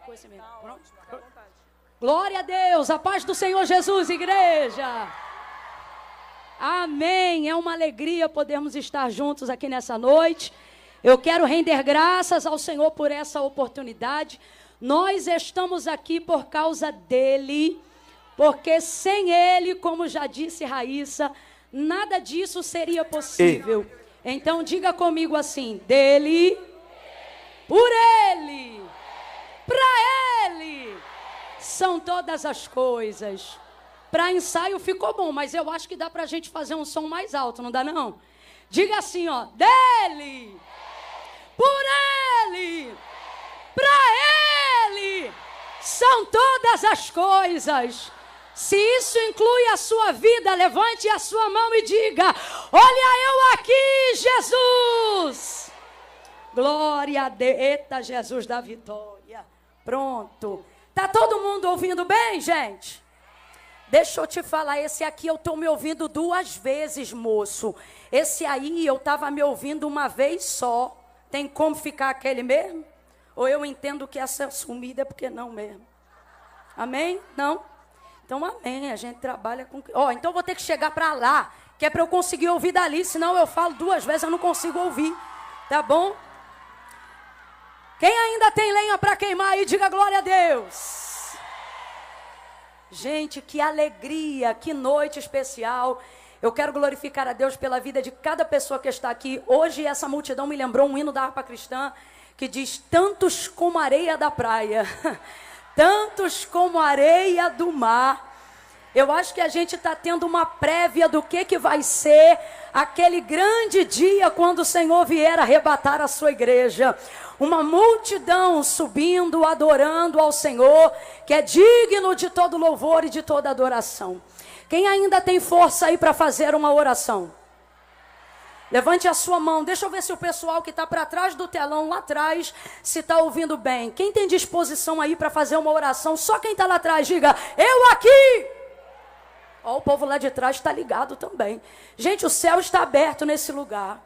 ficou esse mesmo. Pronto? Glória a Deus, a paz do Senhor Jesus, igreja. Amém. É uma alegria podermos estar juntos aqui nessa noite. Eu quero render graças ao Senhor por essa oportunidade. Nós estamos aqui por causa dele, porque sem ele, como já disse Raíssa, nada disso seria possível. Então diga comigo assim: dele, por ele, para ele são todas as coisas. Para ensaio ficou bom, mas eu acho que dá para a gente fazer um som mais alto, não dá não? Diga assim, ó: dele, por ele, para ele são todas as coisas. Se isso inclui a sua vida, levante a sua mão e diga: olha eu aqui, Jesus. Glória a Deus. Eita, Jesus da vitória. Pronto. Tá todo mundo ouvindo bem, gente? Deixa eu te falar, esse aqui eu estou me ouvindo 2 vezes, moço. Esse aí eu estava me ouvindo uma vez só. Tem como ficar aquele mesmo? Ou eu entendo que essa sumida é porque não mesmo? Amém? Não? Então amém, a gente trabalha com... então eu vou ter que chegar para lá, que é para eu conseguir ouvir dali, senão eu falo 2 vezes, eu não consigo ouvir. Tá bom? Quem ainda tem lenha para queimar aí, diga glória a Deus. Gente, que alegria, que noite especial. Eu quero glorificar a Deus pela vida de cada pessoa que está aqui. Hoje essa multidão me lembrou um hino da harpa cristã que diz: tantos como areia da praia, tantos como areia do mar. Eu acho que a gente está tendo uma prévia do que vai ser aquele grande dia quando o Senhor vier arrebatar a sua igreja. Uma multidão subindo, adorando ao Senhor, que é digno de todo louvor e de toda adoração. Quem ainda tem força aí para fazer uma oração? Levante a sua mão. Deixa eu ver se o pessoal que está para trás do telão, lá atrás, se está ouvindo bem. Quem tem disposição aí para fazer uma oração? Só quem está lá atrás, diga: eu aqui. O povo lá de trás está ligado também. Gente, o céu está aberto nesse lugar.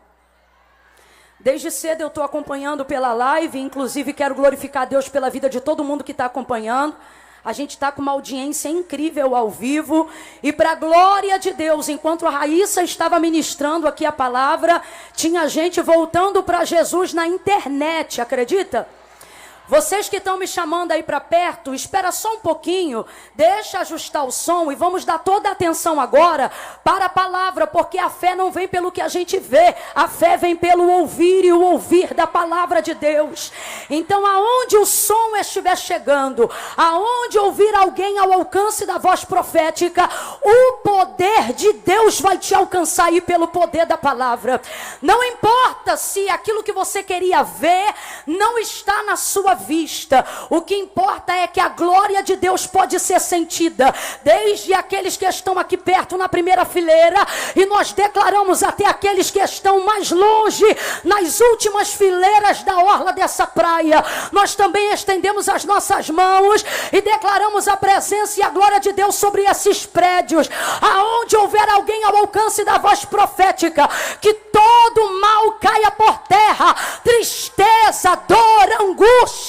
Desde cedo eu estou acompanhando pela live, inclusive quero glorificar a Deus pela vida de todo mundo que está acompanhando. A gente está com uma audiência incrível ao vivo. E para a glória de Deus, enquanto a Raíssa estava ministrando aqui a palavra, tinha gente voltando para Jesus na internet, acredita? Vocês que estão me chamando aí para perto, espera só um pouquinho, deixa ajustar o som e vamos dar toda a atenção agora para a palavra, porque a fé não vem pelo que a gente vê, a fé vem pelo ouvir e o ouvir da palavra de Deus. Então aonde o som estiver chegando, aonde ouvir alguém ao alcance da voz profética, o poder de Deus vai te alcançar aí pelo poder da palavra. Não importa se aquilo que você queria ver não está na sua vista, o que importa é que a glória de Deus pode ser sentida, desde aqueles que estão aqui perto na primeira fileira, e nós declaramos até aqueles que estão mais longe, nas últimas fileiras da orla dessa praia. Nós também estendemos as nossas mãos e declaramos a presença e a glória de Deus sobre esses prédios, aonde houver alguém ao alcance da voz profética, que todo mal caia por terra, tristeza, dor, angústia,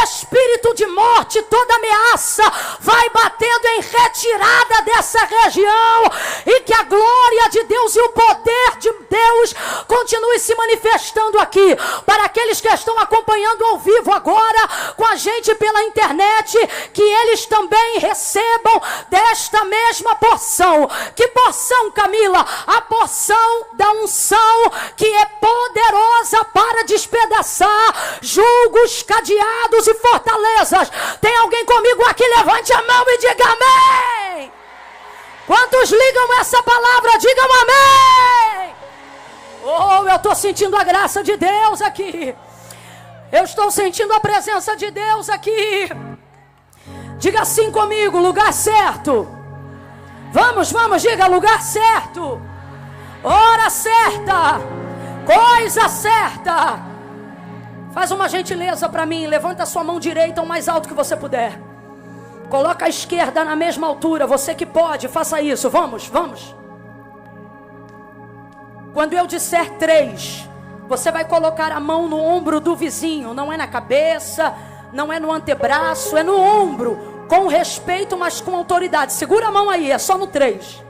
espírito de morte, toda ameaça vai batendo em retirada dessa região, e que a glória de Deus e o poder de Deus continue se manifestando aqui, para aqueles que estão acompanhando ao vivo agora com a gente pela internet, que eles também recebam desta mesma porção. Que porção, Camila? A porção da unção, que é poderosa para despedaçar julgos, cadeados e fortalezas. Tem alguém comigo aqui? Levante a mão e diga amém. Quantos ligam essa palavra? Digam amém. Eu estou sentindo a graça de Deus aqui. Eu estou sentindo a presença de Deus aqui. Diga assim comigo: lugar certo. Vamos, diga: lugar certo, hora certa, coisa certa. Faz uma gentileza para mim, levanta a sua mão direita o mais alto que você puder. Coloca a esquerda na mesma altura, você que pode, faça isso, vamos. Quando eu disser 3, você vai colocar a mão no ombro do vizinho, não é na cabeça, não é no antebraço, é no ombro, com respeito, mas com autoridade. Segura a mão aí, é só no 3.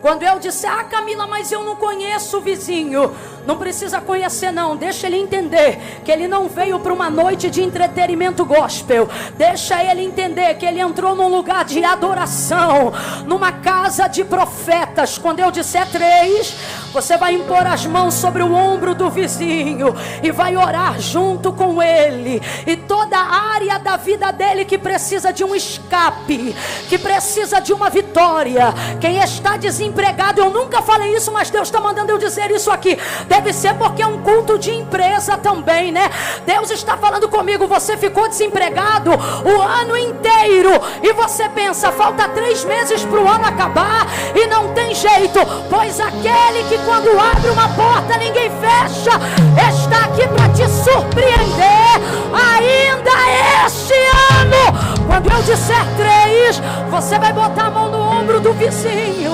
Quando eu disser, Camila, mas eu não conheço o vizinho. Não precisa conhecer não, deixa ele entender que ele não veio para uma noite de entretenimento gospel. Deixa ele entender que ele entrou num lugar de adoração, numa casa de profetas. Quando eu disser 3, você vai impor as mãos sobre o ombro do vizinho e vai orar junto com ele. E toda a área da vida dele que precisa de um escape, que precisa de uma vitória. Quem está desempregado, eu nunca falei isso, mas Deus está mandando eu dizer isso aqui. Deve ser porque é um culto de empresa também, né? Deus está falando comigo. Você ficou desempregado o ano inteiro e você pensa, falta 3 meses para o ano acabar e não tem jeito. Pois aquele que quando abre uma porta ninguém fecha, está aqui para te surpreender ainda este ano. Quando eu disser 3, você vai botar a mão no ombro do vizinho.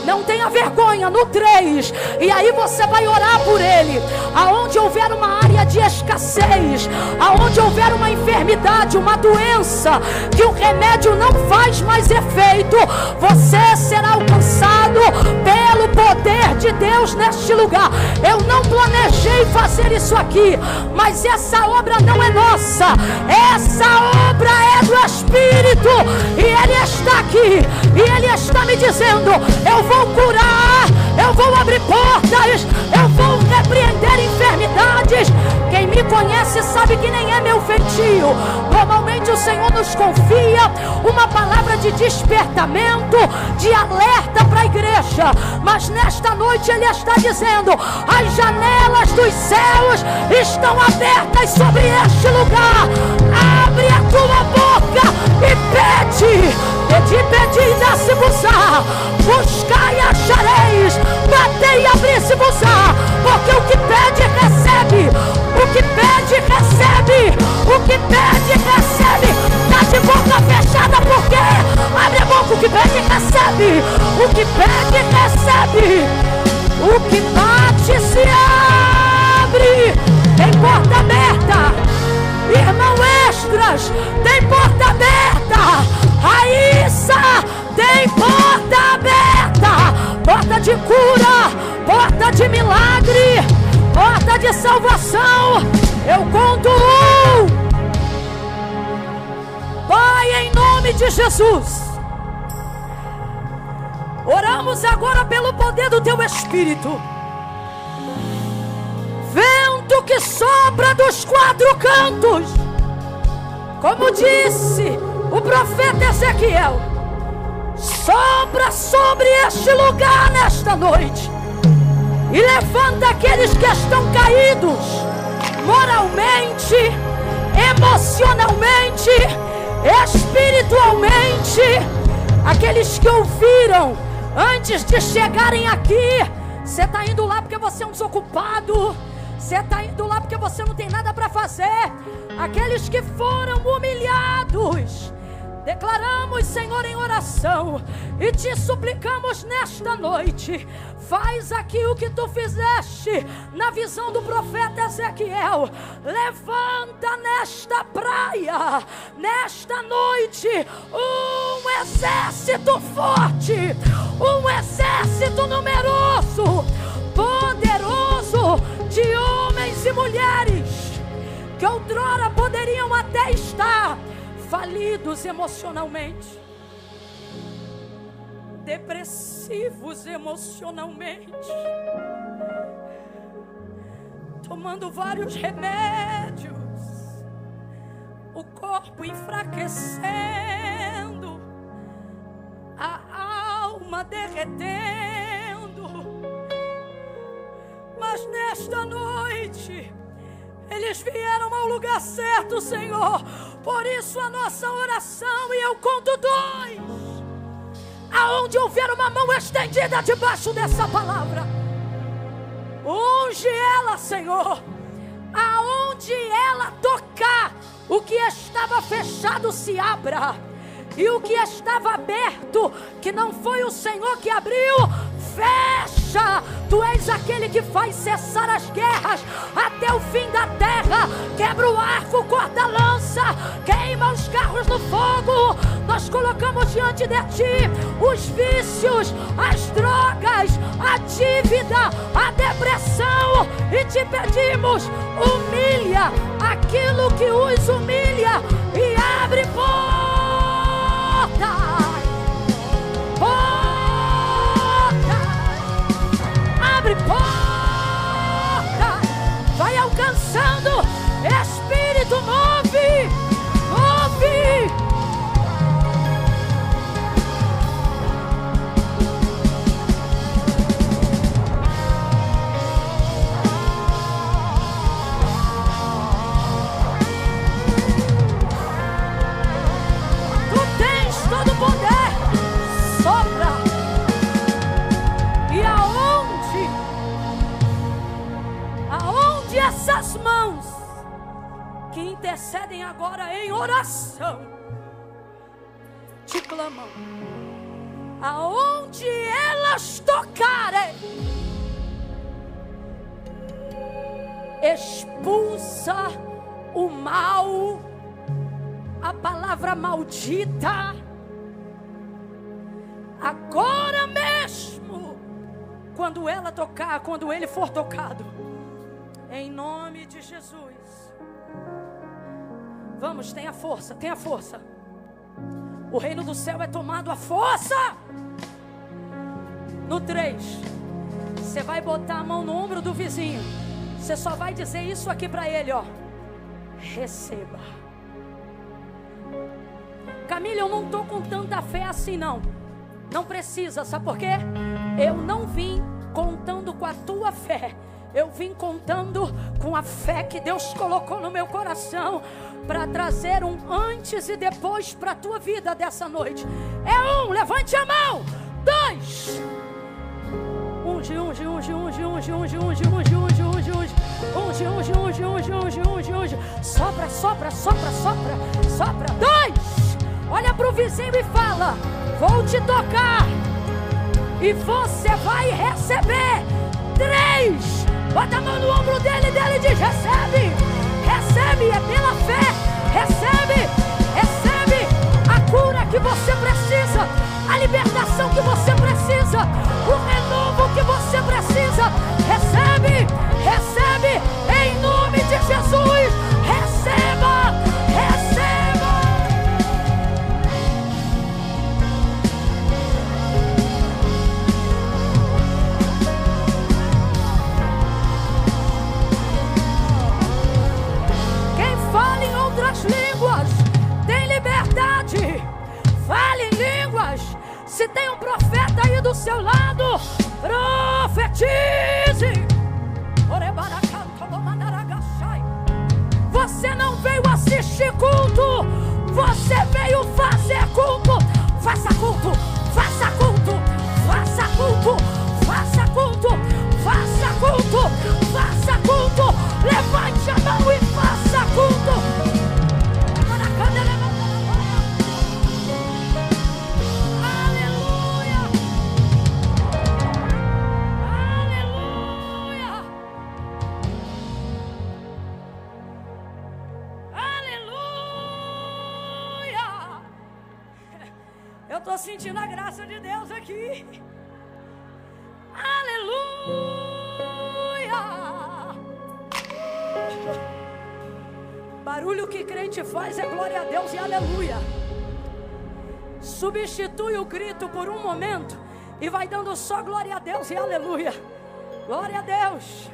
Não tenha vergonha, no 3. E aí você vai orar por ele. Aonde houver uma área de escassez, aonde houver uma enfermidade, uma doença, que o remédio não faz mais efeito, você será alcançado pelo poder de Deus neste lugar. Eu não planejei fazer isso aqui, mas essa obra não é nossa. Essa obra é do Espírito. E Ele está aqui. E Ele está me dizendo, eu vou curar, eu vou abrir portas, eu vou repreender enfermidades. Quem me conhece sabe que nem é meu feitio. Normalmente o Senhor nos confia uma palavra de despertamento, de alerta para a igreja. Mas nesta noite Ele está dizendo, as janelas dos céus estão abertas sobre este lugar. Abre a tua boca e pede. Pedi, pedi e dá-se-vos-á. Buscai e achareis. Batei e abri-se-vos-á. Porque o que pede, recebe. O que pede, recebe. O que pede, recebe. Está de boca fechada, porque abre a boca. O que pede, recebe. O que pede, recebe. O que bate, se abre. Tem porta aberta. Irmão Extras, tem porta aberta. Raíssa, tem porta aberta. Porta de cura, porta de milagre, porta de salvação. Eu conto 1. Pai, em nome de Jesus, oramos agora pelo poder do Teu Espírito. Vento que sopra dos 4 cantos, como disse o profeta Ezequiel, sopra sobre este lugar nesta noite e levanta aqueles que estão caídos moralmente, emocionalmente, espiritualmente, aqueles que ouviram antes de chegarem aqui. Você está indo lá porque você é um desocupado, você está indo lá porque você não tem nada para fazer. Aqueles que foram humilhados, declaramos, Senhor, em oração e te suplicamos nesta noite. Faz aqui o que tu fizeste na visão do profeta Ezequiel. Levanta nesta praia, nesta noite, um exército forte, um exército numeroso, poderoso, de homens e mulheres que outrora poderiam até estar falidos emocionalmente, depressivos emocionalmente, tomando vários remédios, o corpo enfraquecendo, a alma derretendo. Mas nesta noite eles vieram ao lugar certo, Senhor. Por isso a nossa oração, e eu conto 2. Aonde houver uma mão estendida debaixo dessa palavra, unge ela, Senhor. Aonde ela tocar, o que estava fechado se abra, e o que estava aberto, que não foi o Senhor que abriu, fecha. Tu és aquele que faz cessar as guerras até o fim da terra. Quebra o arco, corta a lança. força, queima os carros no fogo. Nós colocamos diante de Ti os vícios, as drogas, a dívida, a depressão, e Te pedimos, humilha aquilo que os humilha e abre portas. Abre portas, vai alcançando, Espírito, move, move. Tu tens todo o poder, sopra. E aonde essas mãos que intercedem agora em oração te clamam, aonde elas tocarem, expulsa o mal, a palavra maldita, agora mesmo, quando ela tocar, quando ele for tocado, em nome de Jesus. Vamos, tenha força, tenha força. O reino do céu é tomado à força. No 3, você vai botar a mão no ombro do vizinho. Você só vai dizer isso aqui para ele, ó: receba. Camila, eu não estou com tanta fé assim não. Não precisa, sabe por quê? Eu não vim contando com a tua fé. Eu vim contando com a fé que Deus colocou no meu coração para trazer um antes e depois para a tua vida dessa noite. É 1, levante a mão. 2, unge, unge, unge, unge, unge, unge, unge, unge, unge, unge, unge, unge, unge, unge, unge, unge, unge, unge. Sopra, sopra, sopra, sopra, sopra. 2, olha para o vizinho e fala: vou te tocar e você vai receber. 3, bota a mão no ombro dele e diz: recebe, recebe, é pela fé, recebe, recebe a cura que você precisa, a libertação que você precisa, o renovo que você precisa. Recebe, recebe, em nome de Jesus, receba, receba. Fale em outras línguas, tem liberdade. Fale em línguas. Se tem um profeta aí do seu lado, profetize. Você não veio assistir culto, você veio fazer culto. Faça culto, faça culto, faça culto, faça culto, faça culto, faça culto. Levante a mão e faça culto. Aleluia, aleluia, aleluia. Eu estou sentindo a graça de Deus aqui. Aleluia. Barulho que crente faz é glória a Deus e aleluia. Substitui o grito por um momento e vai dando só glória a Deus e aleluia. Glória a Deus,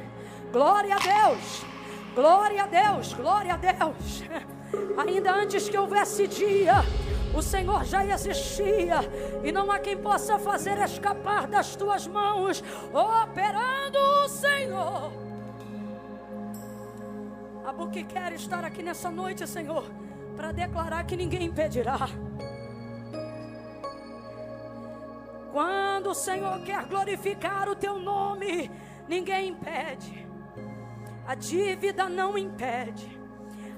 glória a Deus, glória a Deus, glória a Deus. Ainda antes que houvesse dia, o Senhor já existia, e não há quem possa fazer escapar das tuas mãos, operando o Senhor. A que quer estar aqui nessa noite, Senhor, para declarar que ninguém impedirá. Quando o Senhor quer glorificar o teu nome, ninguém impede. A dívida não impede,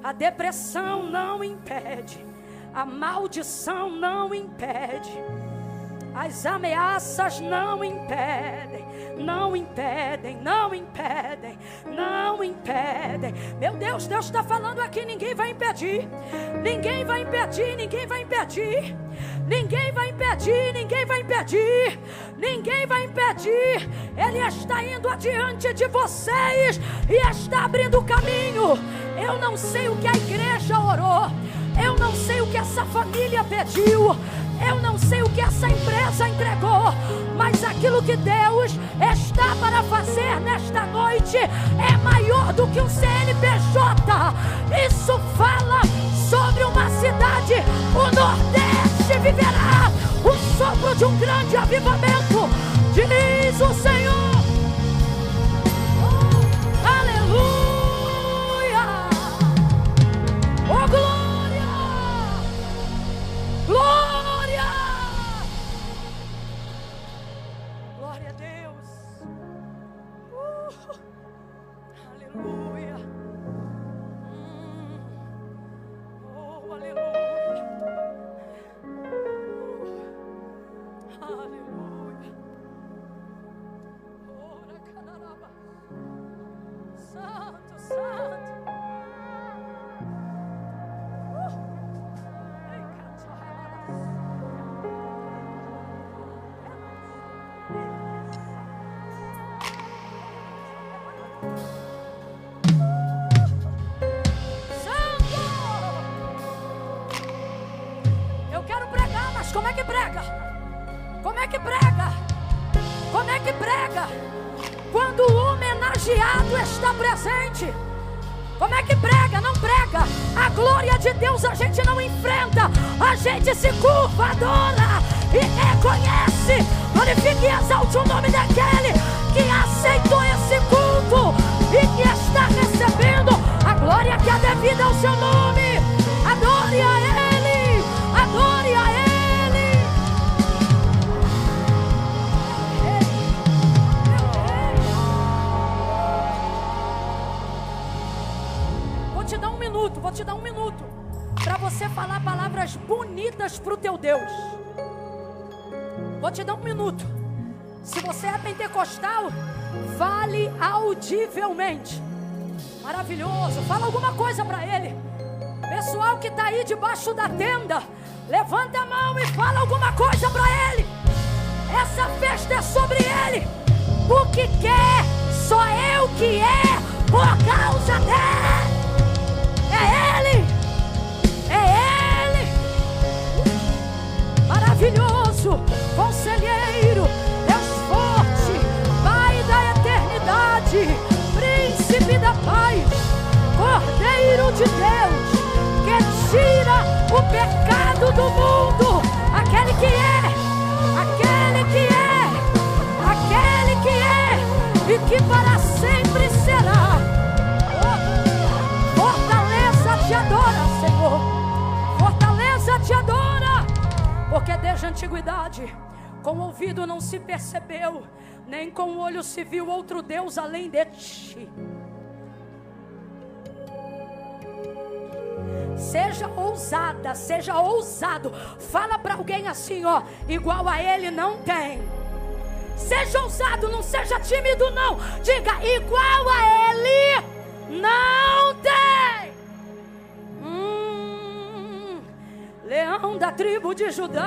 a depressão não impede, a maldição não impede, as ameaças não impedem. não impedem, não impedem, não impedem. Meu Deus, Deus está falando aqui, ninguém vai impedir, ninguém vai impedir, ninguém vai impedir, ninguém vai impedir, ninguém vai impedir, ninguém vai impedir. Ele está indo adiante de vocês e está abrindo o caminho. Eu não sei o que a igreja orou, eu não sei o que essa família pediu, eu não sei o que essa empresa entregou, mas aquilo que Deus está para fazer nesta noite é maior do que um CNPJ. Isso fala sobre uma cidade. O Nordeste viverá o sopro de um grande avivamento, diz o Senhor. Oh, aleluia! Oh, glória! Glória! Glória a Deus! Aleluia! Oh, aleluia! Aleluia! Ora, caramba! Santo, santo! Como é que prega? Como é que prega? Como é que prega? Quando o homenageado está presente. Como é que prega? Não prega. A glória de Deus a gente não enfrenta. A gente se curva, adora e reconhece. Glorifique e exalte o nome daquele que aceitou esse culto e que está recebendo a glória que é devida ao seu nome. Adore a Ele. Adore a Ele. Vou te dar um minuto para você falar palavras bonitas para o teu Deus. Vou te dar um minuto. Se você é pentecostal, fale audivelmente. Maravilhoso. Fala alguma coisa para Ele. Pessoal que está aí debaixo da tenda, levanta a mão e fala alguma coisa para Ele. Essa festa é sobre Ele. O que quer, só eu que é, por causa dele. É Ele, é Ele, maravilhoso, conselheiro, Deus forte, Pai da eternidade, príncipe da paz, Cordeiro de Deus, que tira o pecado do mundo, aquele que é, aquele que é, aquele que é, e que para sempre será. Te adora, Senhor. Fortaleza te adora. Porque desde a antiguidade, com o ouvido não se percebeu, nem com o olho se viu outro Deus além de ti. Seja ousada, seja ousado. Fala para alguém assim, ó, igual a Ele não tem. Seja ousado, não seja tímido não. Diga, igual a Ele não tem. Leão da tribo de Judá,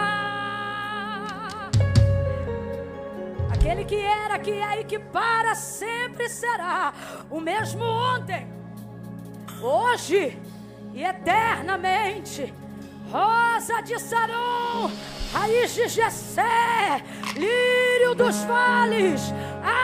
aquele que era, que é e que para sempre será, o mesmo ontem, hoje e eternamente. Rosa de Saron, raiz de Jessé, lírio dos vales,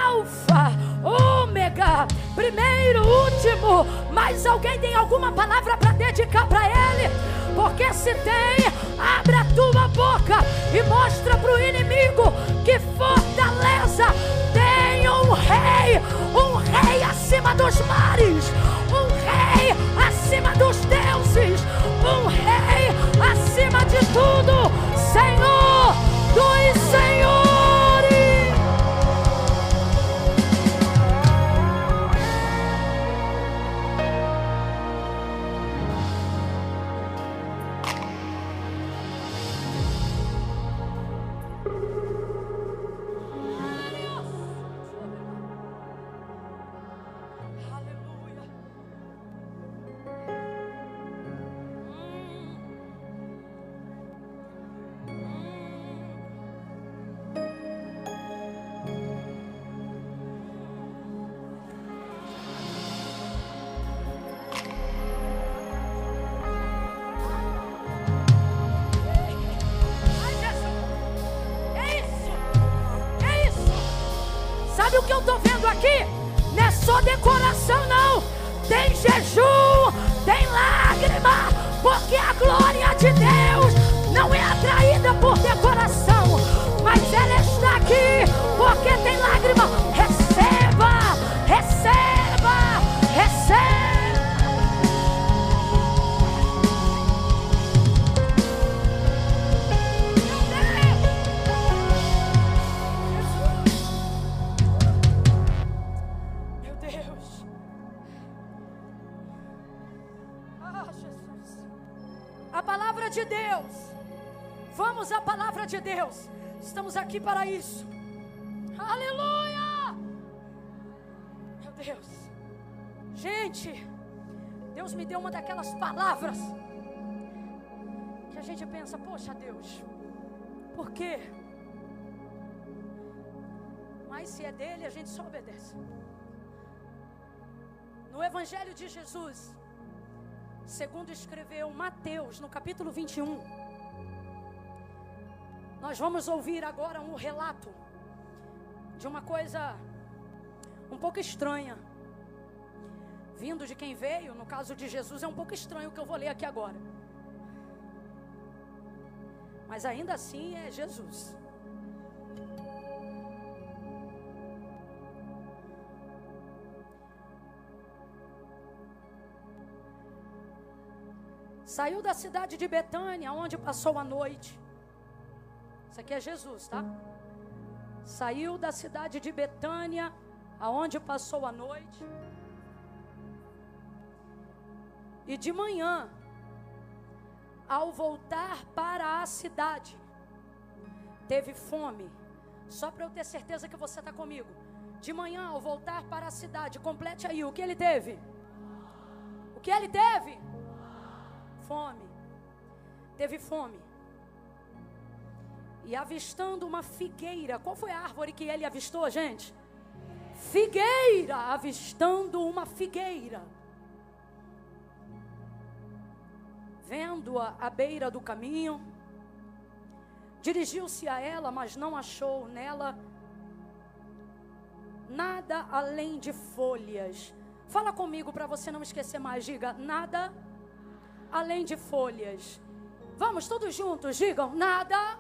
Alfa, Ômega, primeiro, último. Mas alguém tem alguma palavra para dedicar para Ele? Porque se tem, abre a tua boca e mostra para o inimigo que fortaleza tem um rei acima dos mares, um rei acima dos deuses, um rei acima de tudo, Senhor dos senhores. o que eu estou vendo aqui não é só decoração, não. Tem jejum, tem lágrima, porque a glória de Deus não é atraída por decoração, mas ela está aqui porque tem lágrima. Receba, receba, receba. Meu Deus. Ah, Jesus. A palavra de Deus. Vamos à palavra de Deus. Estamos aqui para isso. Aleluia! Meu Deus. Gente, Deus me deu uma daquelas palavras que a gente pensa, poxa Deus, por quê? Mas se é dele, a gente só obedece. No Evangelho de Jesus, segundo escreveu Mateus, no capítulo 21, nós vamos ouvir agora um relato de uma coisa um pouco estranha, vindo de quem veio. No caso de Jesus é um pouco estranho o que eu vou ler aqui agora, mas ainda assim é Jesus. Saiu da cidade de Betânia, onde passou a noite. Isso aqui é Jesus, tá? Saiu da cidade de Betânia, aonde passou a noite. E de manhã, ao voltar para a cidade, teve fome. Só para eu ter certeza que você está comigo. De manhã, ao voltar para a cidade, complete aí, o que ele teve? O que ele teve? Fome. Teve fome. E avistando uma figueira. Qual foi a árvore que ele avistou, gente? Figueira. Avistando uma figueira. Vendo-a à beira do caminho, dirigiu-se a ela, mas não achou nela nada além de folhas. Fala comigo para você não esquecer mais. Diga, nada além de folhas. Vamos todos juntos, digam, nada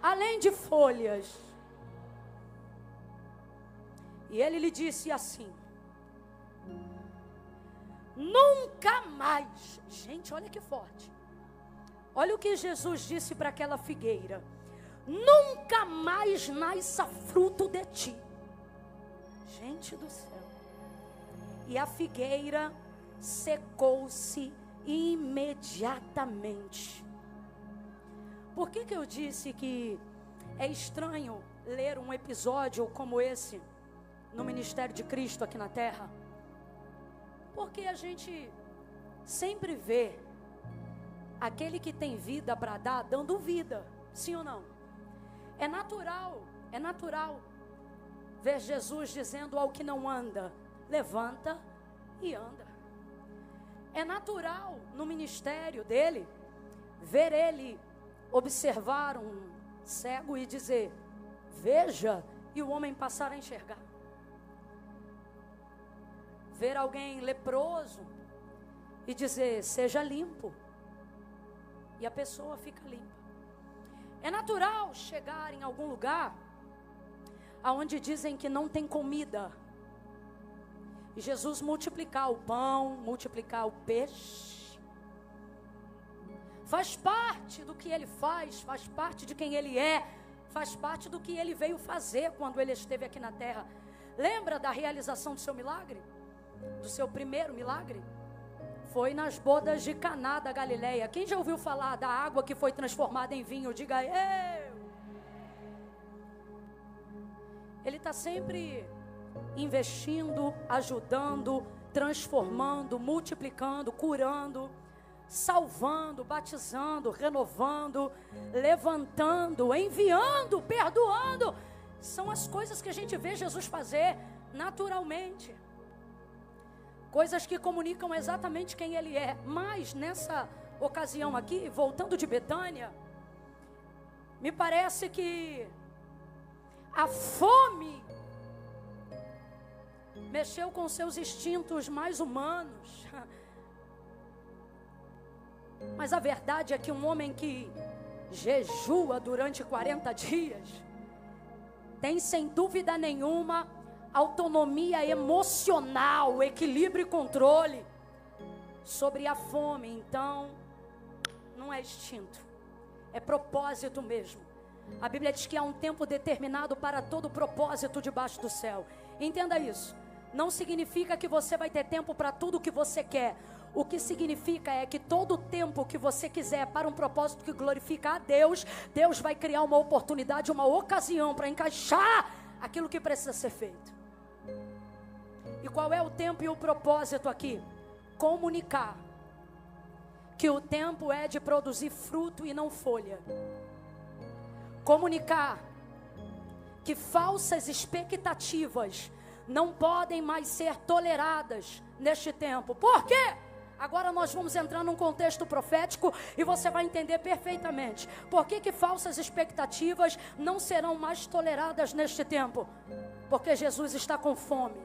além de folhas. E ele lhe disse assim: nunca mais. Gente, olha que forte. Olha o que Jesus disse para aquela figueira: nunca mais nasça fruto de ti. Gente do céu. E a figueira secou-se imediatamente. Por que eu disse que é estranho ler um episódio como esse no ministério de Cristo aqui na terra? Porque a gente sempre vê aquele que tem vida para dar, dando vida, sim ou não? É natural ver Jesus dizendo ao que não anda, levanta e anda. É natural no ministério dele, ver ele observar um cego e dizer, veja, e o homem passar a enxergar. Ver alguém leproso e dizer, seja limpo, e a pessoa fica limpa. É natural chegar em algum lugar aonde dizem que não tem comida, e Jesus multiplicar o pão, multiplicar o peixe. Faz parte do que ele faz parte de quem ele é, faz parte do que ele veio fazer quando ele esteve aqui na terra. Lembra da realização do seu milagre? Do seu primeiro milagre? Foi nas bodas de Caná da Galileia. Quem já ouviu falar da água que foi transformada em vinho? Diga eu. Ele está sempre investindo, ajudando, transformando, multiplicando, curando, salvando, batizando, renovando, levantando, enviando, perdoando. São as coisas que a gente vê Jesus fazer naturalmente. Coisas que comunicam exatamente quem ele é. Mas nessa ocasião aqui, voltando de Betânia, me parece que a fome mexeu com seus instintos mais humanos. Mas a verdade é que um homem que jejua durante 40 dias tem, sem dúvida nenhuma, autonomia emocional, equilíbrio e controle sobre a fome. Então, não é instinto, é propósito mesmo. A Bíblia diz que há um tempo determinado para todo propósito debaixo do céu. Entenda isso. Não significa que você vai ter tempo para tudo o que você quer. O que significa é que todo o tempo que você quiser para um propósito que glorifica a Deus, Deus vai criar uma oportunidade, uma ocasião para encaixar aquilo que precisa ser feito. E qual é o tempo e o propósito aqui? Comunicar que o tempo é de produzir fruto e não folha. Comunicar que falsas expectativas não podem mais ser toleradas neste tempo. Por quê? Agora nós vamos entrar num contexto profético e você vai entender perfeitamente por que falsas expectativas não serão mais toleradas neste tempo. Porque Jesus está com fome.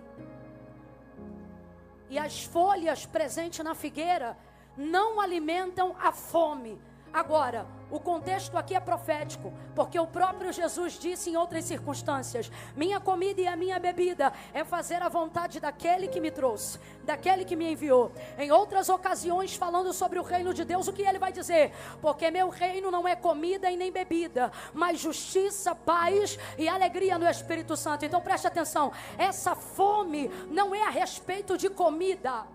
E as folhas presentes na figueira não alimentam a fome. Agora, o contexto aqui é profético, porque o próprio Jesus disse em outras circunstâncias: minha comida e a minha bebida é fazer a vontade daquele que me trouxe, daquele que me enviou. Em outras ocasiões, falando sobre o reino de Deus, o que ele vai dizer? Porque meu reino não é comida e nem bebida, mas justiça, paz e alegria no Espírito Santo. Então preste atenção, essa fome não é a respeito de comida,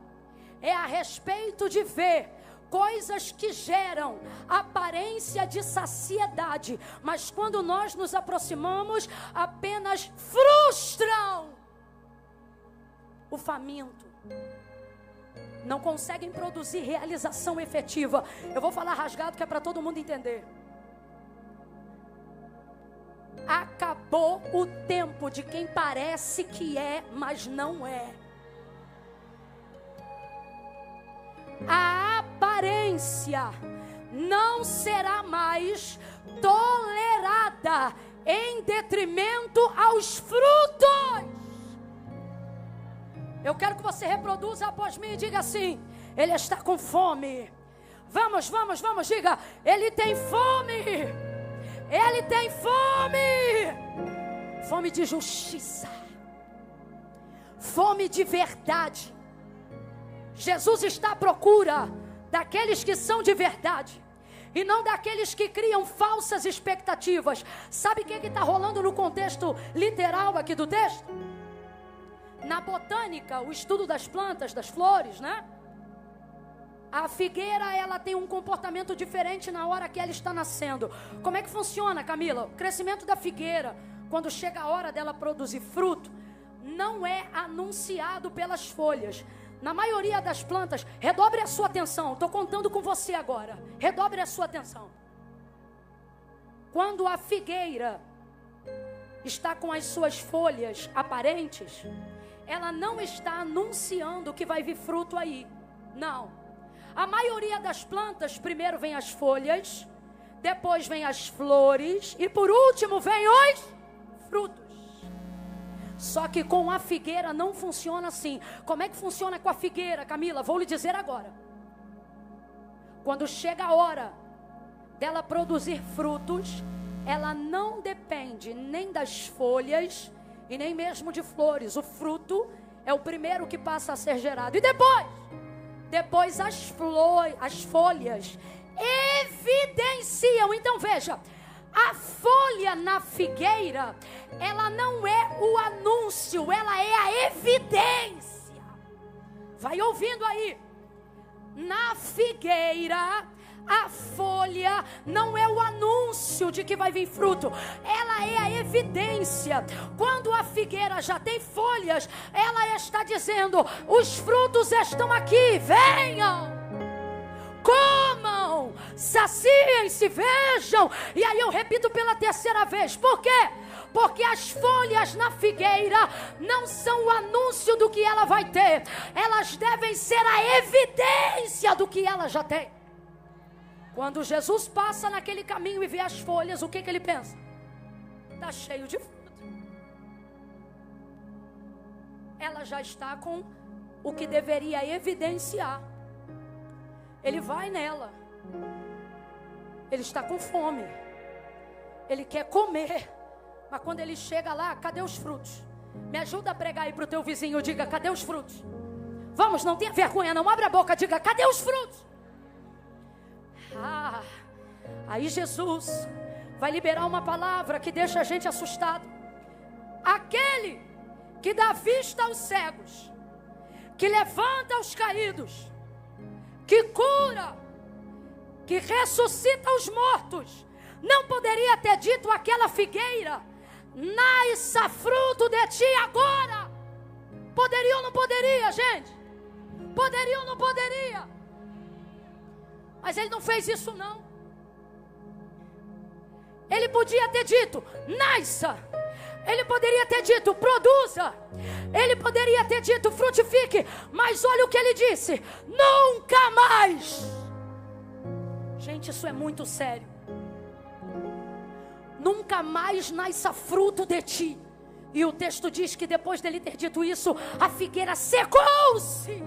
é a respeito de ver coisas que geram aparência de saciedade, mas quando nós nos aproximamos, apenas frustram o faminto. Não conseguem produzir realização efetiva. Eu vou falar rasgado que é para todo mundo entender. Acabou o tempo de quem parece que é, mas não é. A aparência não será mais tolerada em detrimento aos frutos. Eu quero que você reproduza após mim e diga assim: ele está com fome. Vamos, diga: ele tem fome. Ele tem fome. Fome de justiça. Fome de verdade. Jesus está à procura daqueles que são de verdade e não daqueles que criam falsas expectativas. Sabe o que está rolando no contexto literal aqui do texto? Na botânica, o estudo das plantas, das flores, né? A figueira, ela tem um comportamento diferente na hora que ela está nascendo. Como é que funciona, Camila? O crescimento da figueira, quando chega a hora dela produzir fruto, não é anunciado pelas folhas. Na maioria das plantas, redobre a sua atenção. Estou contando com você agora. Redobre a sua atenção. Quando a figueira está com as suas folhas aparentes, ela não está anunciando que vai vir fruto aí. Não. A maioria das plantas, primeiro vem as folhas, depois vem as flores e por último vem os frutos. Só que com a figueira não funciona assim. Como é que funciona com a figueira, Camila? Vou lhe dizer agora. Quando chega a hora dela produzir frutos, ela não depende nem das folhas e nem mesmo de flores. O fruto é o primeiro que passa a ser gerado. E depois as folhas evidenciam. Então veja, a folha na figueira, ela não é o anúncio, ela é a evidência. Vai ouvindo aí. Na figueira, a folha não é o anúncio de que vai vir fruto, ela é a evidência. Quando a figueira já tem folhas, ela está dizendo: os frutos estão aqui, venham. Comam, saciem-se, vejam. E aí eu repito pela terceira vez. Por quê? Porque as folhas na figueira não são o anúncio do que ela vai ter. Elas devem ser a evidência do que ela já tem. Quando Jesus passa naquele caminho e vê as folhas, o que ele pensa? Está cheio de fruto. ela já está com o que deveria evidenciar. Ele vai nela. Ele está com fome. Ele quer comer. Mas quando ele chega lá, cadê os frutos? Me ajuda a pregar aí para o teu vizinho. Diga, cadê os frutos? Vamos, não tenha vergonha, não abre a boca. Diga, cadê os frutos? Aí Jesus vai liberar uma palavra que deixa a gente assustado. Aquele que dá vista aos cegos, que levanta os caídos, que cura, que ressuscita os mortos, não poderia ter dito àquela figueira: nasça fruto de ti agora? Poderia ou não poderia, gente? Poderia ou não poderia? Mas ele não fez isso não. Ele podia ter dito: nasça. Ele poderia ter dito: produza. Ele poderia ter dito: frutifique. Mas olha o que ele disse: nunca mais. Gente, isso é muito sério. Nunca mais nasça fruto de ti. E o texto diz que depois dele ter dito isso, a figueira secou-se.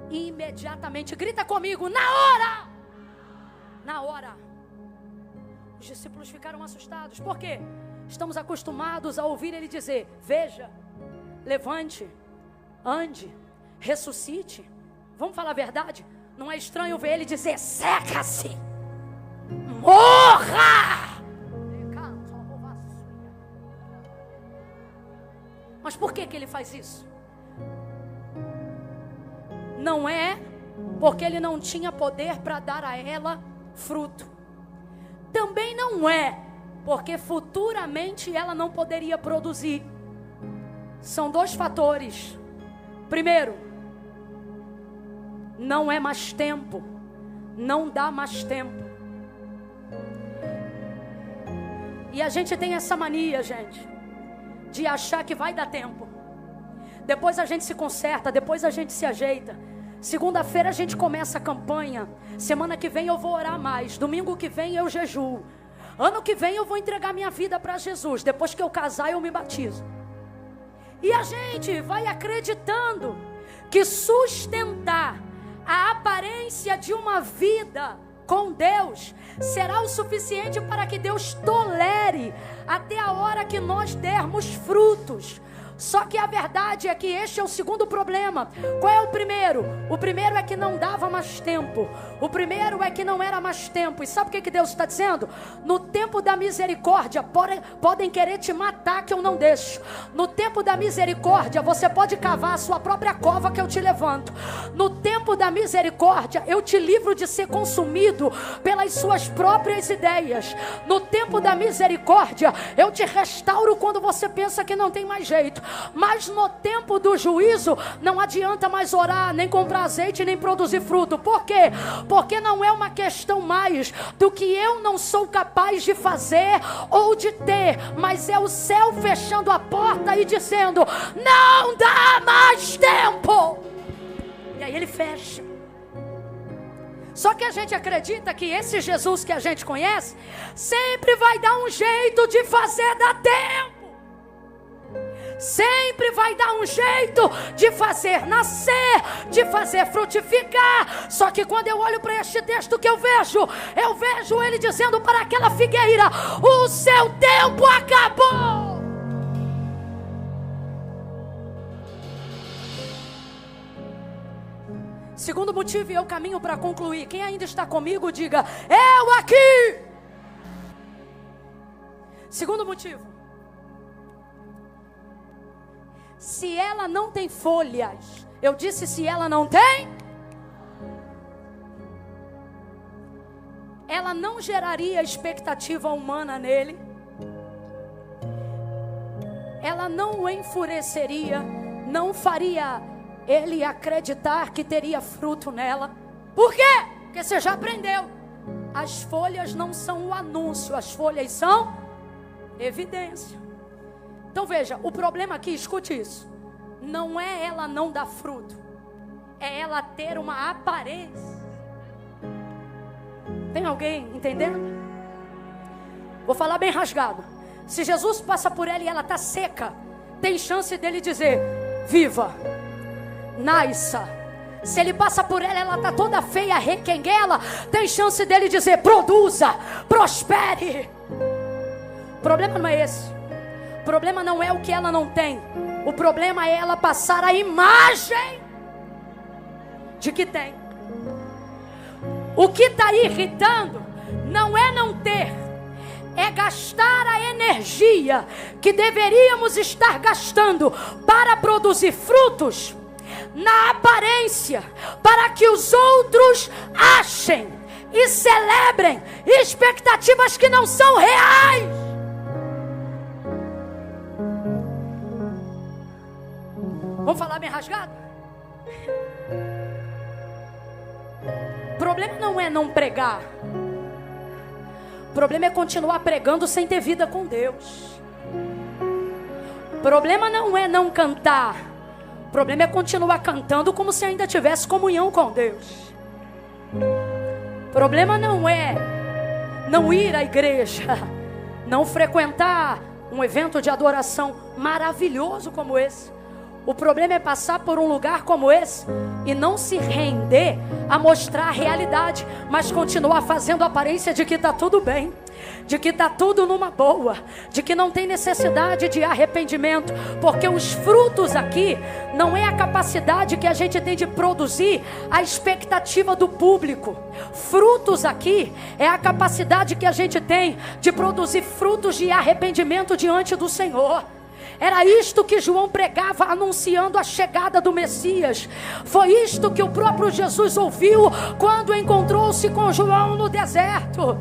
Imediatamente, grita comigo: na hora. Na hora. Os discípulos ficaram assustados. Por quê? Estamos acostumados a ouvir ele dizer: veja, levante, ande, ressuscite. Vamos falar a verdade? Não é estranho ver ele dizer: seca-se, morra. Mas por que ele faz isso? Não é porque ele não tinha poder para dar a ela fruto. Também não é porque futuramente ela não poderia produzir. São dois fatores. Primeiro, não é mais tempo. Não dá mais tempo. E a gente tem essa mania, gente, de achar que vai dar tempo. Depois a gente se conserta, depois a gente se ajeita. Segunda-feira a gente começa a campanha. Semana que vem eu vou orar mais. Domingo que vem eu jejuo. Ano que vem eu vou entregar minha vida para Jesus. Depois que eu casar eu me batizo. E a gente vai acreditando que sustentar a aparência de uma vida com Deus será o suficiente para que Deus tolere até a hora que nós dermos frutos. Só que a verdade é que este é o segundo problema. Qual é o primeiro? O primeiro é que não dava mais tempo. O primeiro é que não era mais tempo. E sabe o que Deus está dizendo? No tempo da misericórdia, podem querer te matar que eu não deixo. No tempo da misericórdia, você pode cavar a sua própria cova que eu te levanto. No tempo da misericórdia, eu te livro de ser consumido pelas suas próprias ideias. No tempo da misericórdia, eu te restauro quando você pensa que não tem mais jeito. Mas no tempo do juízo, não adianta mais orar, nem comprar azeite, nem produzir fruto. Por quê? Porque não é uma questão mais do que eu não sou capaz de fazer ou de ter, mas é o céu fechando a porta e dizendo: não dá mais tempo. E aí ele fecha. Só que a gente acredita que esse Jesus que a gente conhece sempre vai dar um jeito de fazer dar tempo. Sempre vai dar um jeito de fazer nascer, de fazer frutificar. Só que quando eu olho para este texto que eu vejo ele dizendo para aquela figueira: o seu tempo acabou. Segundo motivo, e eu caminho para concluir. Quem ainda está comigo, diga: eu aqui. Segundo motivo: se ela não tem folhas, eu disse se ela não tem, ela não geraria expectativa humana nele, ela não o enfureceria, não faria ele acreditar que teria fruto nela. Por quê? Porque você já aprendeu, as folhas não são o anúncio, as folhas são evidência. Então veja, o problema aqui, escute isso, não é ela não dar fruto, é ela ter uma aparência. Tem alguém entendendo? Vou falar bem rasgado. Se Jesus passa por ela e ela está seca, tem chance dele dizer: viva, nasça. Se ele passa por ela, ela está toda feia, requenguela, tem chance dele dizer: produza, prospere. O problema não é esse. O problema não é o que ela não tem. O problema é ela passar a imagem de que tem. O que está irritando não é não ter, é gastar a energia que deveríamos estar gastando para produzir frutos na aparência, para que os outros achem e celebrem expectativas que não são reais. Vamos falar bem rasgado? O problema não é não pregar. O problema é continuar pregando sem ter vida com Deus. O problema não é não cantar. O problema é continuar cantando como se ainda tivesse comunhão com Deus. O problema não é não ir à igreja, não frequentar um evento de adoração maravilhoso como esse. O problema é passar por um lugar como esse e não se render a mostrar a realidade, mas continuar fazendo a aparência de que está tudo bem, de que está tudo numa boa, de que não tem necessidade de arrependimento, porque os frutos aqui não é a capacidade que a gente tem de produzir a expectativa do público. Frutos aqui é a capacidade que a gente tem de produzir frutos de arrependimento diante do Senhor. Era isto que João pregava, anunciando a chegada do Messias. Foi isto que o próprio Jesus ouviu quando encontrou-se com João no deserto.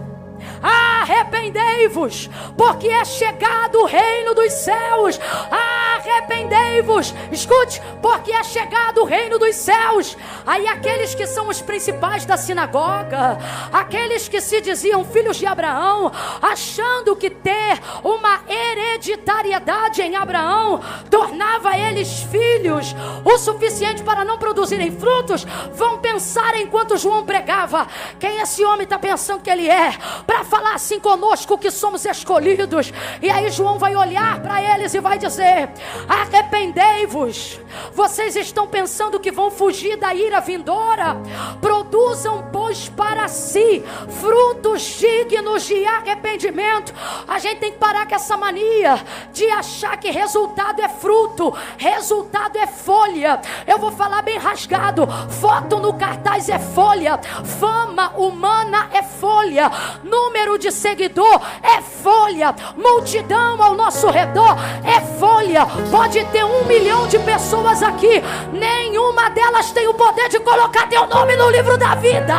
Arrependei-vos, porque é chegado o reino dos céus. Arrependei-vos, escute, porque é chegado o reino dos céus. Aí aqueles que são os principais da sinagoga, aqueles que se diziam filhos de Abraão, achando que ter uma hereditariedade em Abraão tornava eles filhos o suficiente para não produzirem frutos, vão pensar enquanto João pregava: quem esse homem está pensando que ele é, para falar assim conosco que somos escolhidos? E aí João vai olhar para eles e vai dizer: arrependei-vos. Vocês estão pensando que vão fugir da ira vindoura? Produzam, pois, para si frutos dignos de arrependimento. A gente tem que parar com essa mania de achar que resultado é fruto, resultado é folha. Eu vou falar bem rasgado: foto no cartaz é folha, fama humana é folha, número de seguidor é folha, multidão ao nosso redor é folha. Pode ter 1 milhão de pessoas aqui, nenhuma delas tem o poder de colocar teu nome no livro da vida.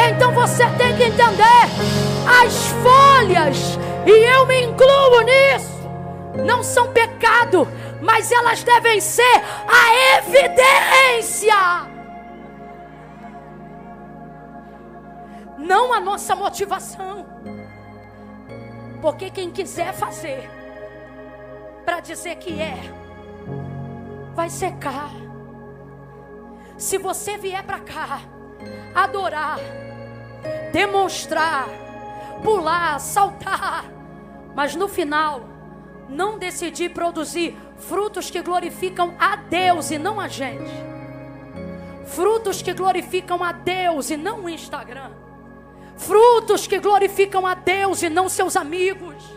Então você tem que entender: as folhas, e eu me incluo nisso, não são pecado, mas elas devem ser a evidência, não a nossa motivação. Porque quem quiser fazer para dizer que é, vai secar. Se você vier para cá adorar, demonstrar, pular, saltar, mas no final não decidir produzir frutos que glorificam a Deus e não a gente, frutos que glorificam a Deus e não o Instagram, frutos que glorificam a Deus e não seus amigos,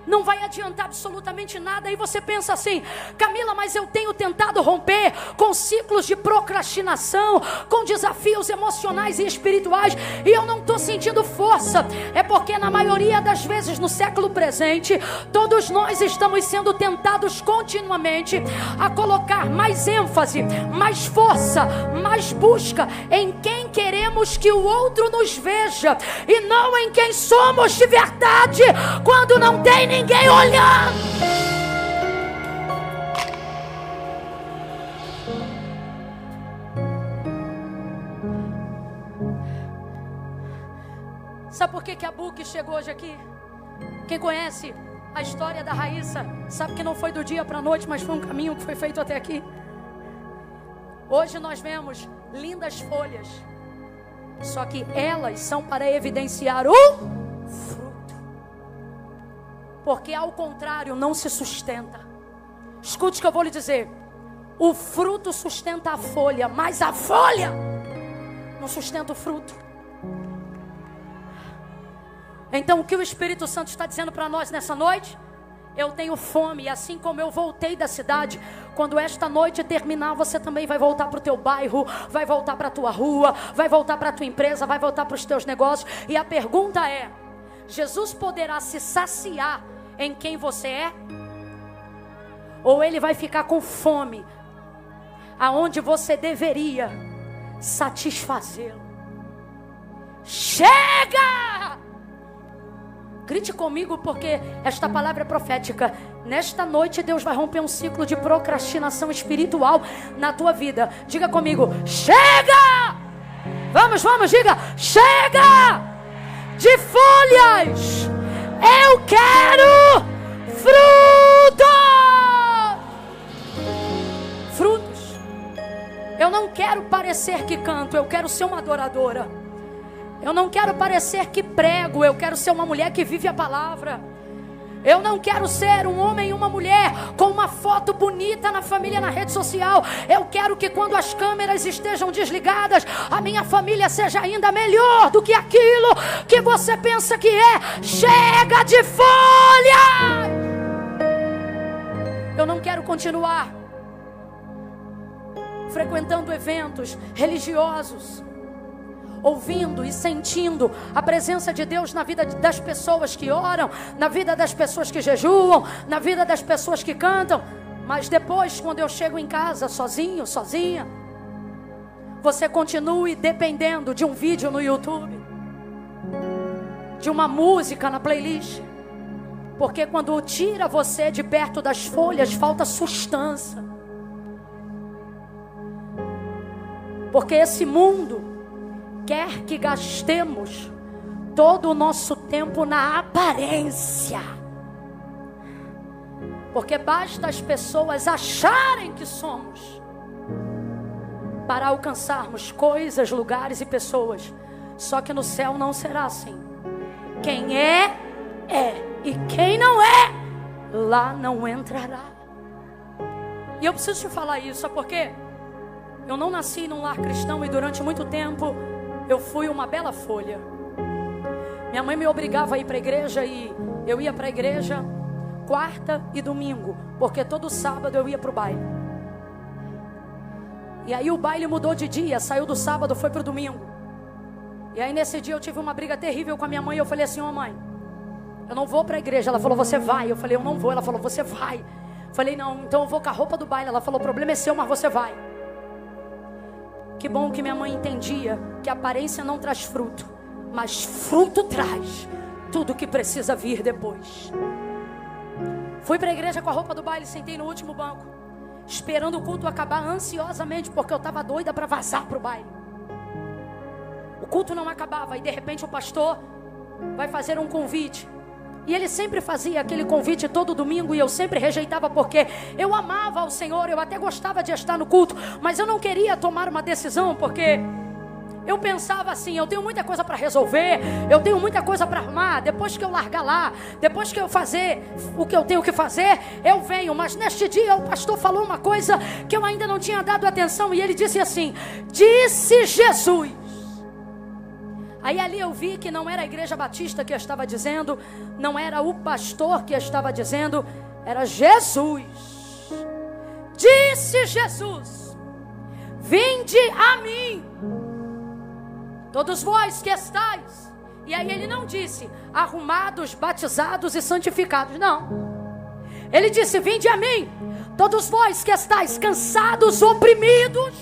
não vai adiantar absolutamente nada. Aí você pensa assim: Camila, mas eu tenho tentado romper com ciclos de procrastinação, com desafios emocionais e espirituais, e eu não estou sentindo força. É porque na maioria das vezes no século presente, todos nós estamos sendo tentados continuamente a colocar mais ênfase, mais força, mais busca em quem queremos que o outro nos veja, e não em quem somos de verdade, quando não tem ninguém olhando. Sabe por que a Buki chegou hoje aqui? Quem conhece a história da Raíssa sabe que não foi do dia para a noite, mas foi um caminho que foi feito até aqui. Hoje nós vemos lindas folhas, só que elas são para evidenciar o fruto. Porque ao contrário não se sustenta. Escute o que eu vou lhe dizer. O fruto sustenta a folha, mas a folha não sustenta o fruto. Então o que o Espírito Santo está dizendo para nós nessa noite? Eu tenho fome, e assim como eu voltei da cidade, quando esta noite terminar, você também vai voltar para o teu bairro, vai voltar para a tua rua, vai voltar para a tua empresa, vai voltar para os teus negócios. E a pergunta é: Jesus poderá se saciar em quem você é? Ou ele vai ficar com fome aonde você deveria satisfazê-lo? Chega! Grite comigo, porque esta palavra é profética. Nesta noite Deus vai romper um ciclo de procrastinação espiritual na tua vida. Diga comigo: chega! Vamos, diga: chega de folhas, eu quero frutos. Eu não quero parecer que canto, eu quero ser uma adoradora. Eu não quero parecer que prego, eu quero ser uma mulher que vive a palavra. Eu não quero ser um homem e uma mulher com uma foto bonita na família, na rede social. Eu quero que quando as câmeras estejam desligadas, a minha família seja ainda melhor do que aquilo que você pensa que é. Chega de folha! Eu não quero continuar frequentando eventos religiosos, ouvindo e sentindo a presença de Deus na vida das pessoas que oram, na vida das pessoas que jejuam, na vida das pessoas que cantam. Mas depois, quando eu chego em casa sozinho, sozinha, você continue dependendo de um vídeo no YouTube, de uma música na playlist. Porque quando tira você de perto das folhas, falta sustância. Porque esse mundo quer que gastemos todo o nosso tempo na aparência. Porque basta as pessoas acharem que somos para alcançarmos coisas, lugares e pessoas. Só que no céu não será assim. Quem é, é. E quem não é, lá não entrará. E eu preciso te falar isso, sabe por quê? Eu não nasci num lar cristão e durante muito tempo eu fui uma bela folha. Minha mãe me obrigava a ir para a igreja e eu ia para a igreja quarta e domingo, porque todo sábado eu ia para o baile. E aí o baile mudou de dia, saiu do sábado, foi para o domingo. E aí nesse dia eu tive uma briga terrível com a minha mãe. Eu falei assim: ô mãe, eu não vou para a igreja. Ela falou: você vai. Eu falei: eu não vou. Ela falou: você vai. Eu falei: não, então eu vou com a roupa do baile. Ela falou: o problema é seu, mas você vai. Que bom que minha mãe entendia que a aparência não traz fruto, mas fruto traz tudo que precisa vir depois. Fui para a igreja com a roupa do baile, sentei no último banco, esperando o culto acabar ansiosamente, porque eu estava doida para vazar para o baile. O culto não acabava e de repente o pastor vai fazer um convite. E ele sempre fazia aquele convite todo domingo e eu sempre rejeitava, porque eu amava ao Senhor, eu até gostava de estar no culto, mas eu não queria tomar uma decisão, porque eu pensava assim: eu tenho muita coisa para resolver, eu tenho muita coisa para arrumar. Depois que eu largar lá, depois que eu fazer o que eu tenho que fazer, eu venho. Mas neste dia o pastor falou uma coisa que eu ainda não tinha dado atenção, e ele disse assim: disse Jesus. Aí ali eu vi que não era a Igreja Batista que estava dizendo, não era o pastor que estava dizendo, era Jesus. Disse Jesus: vinde a mim, todos vós que estáis. E aí ele não disse arrumados, batizados e santificados, não. Ele disse: vinde a mim, todos vós que estáis cansados, oprimidos,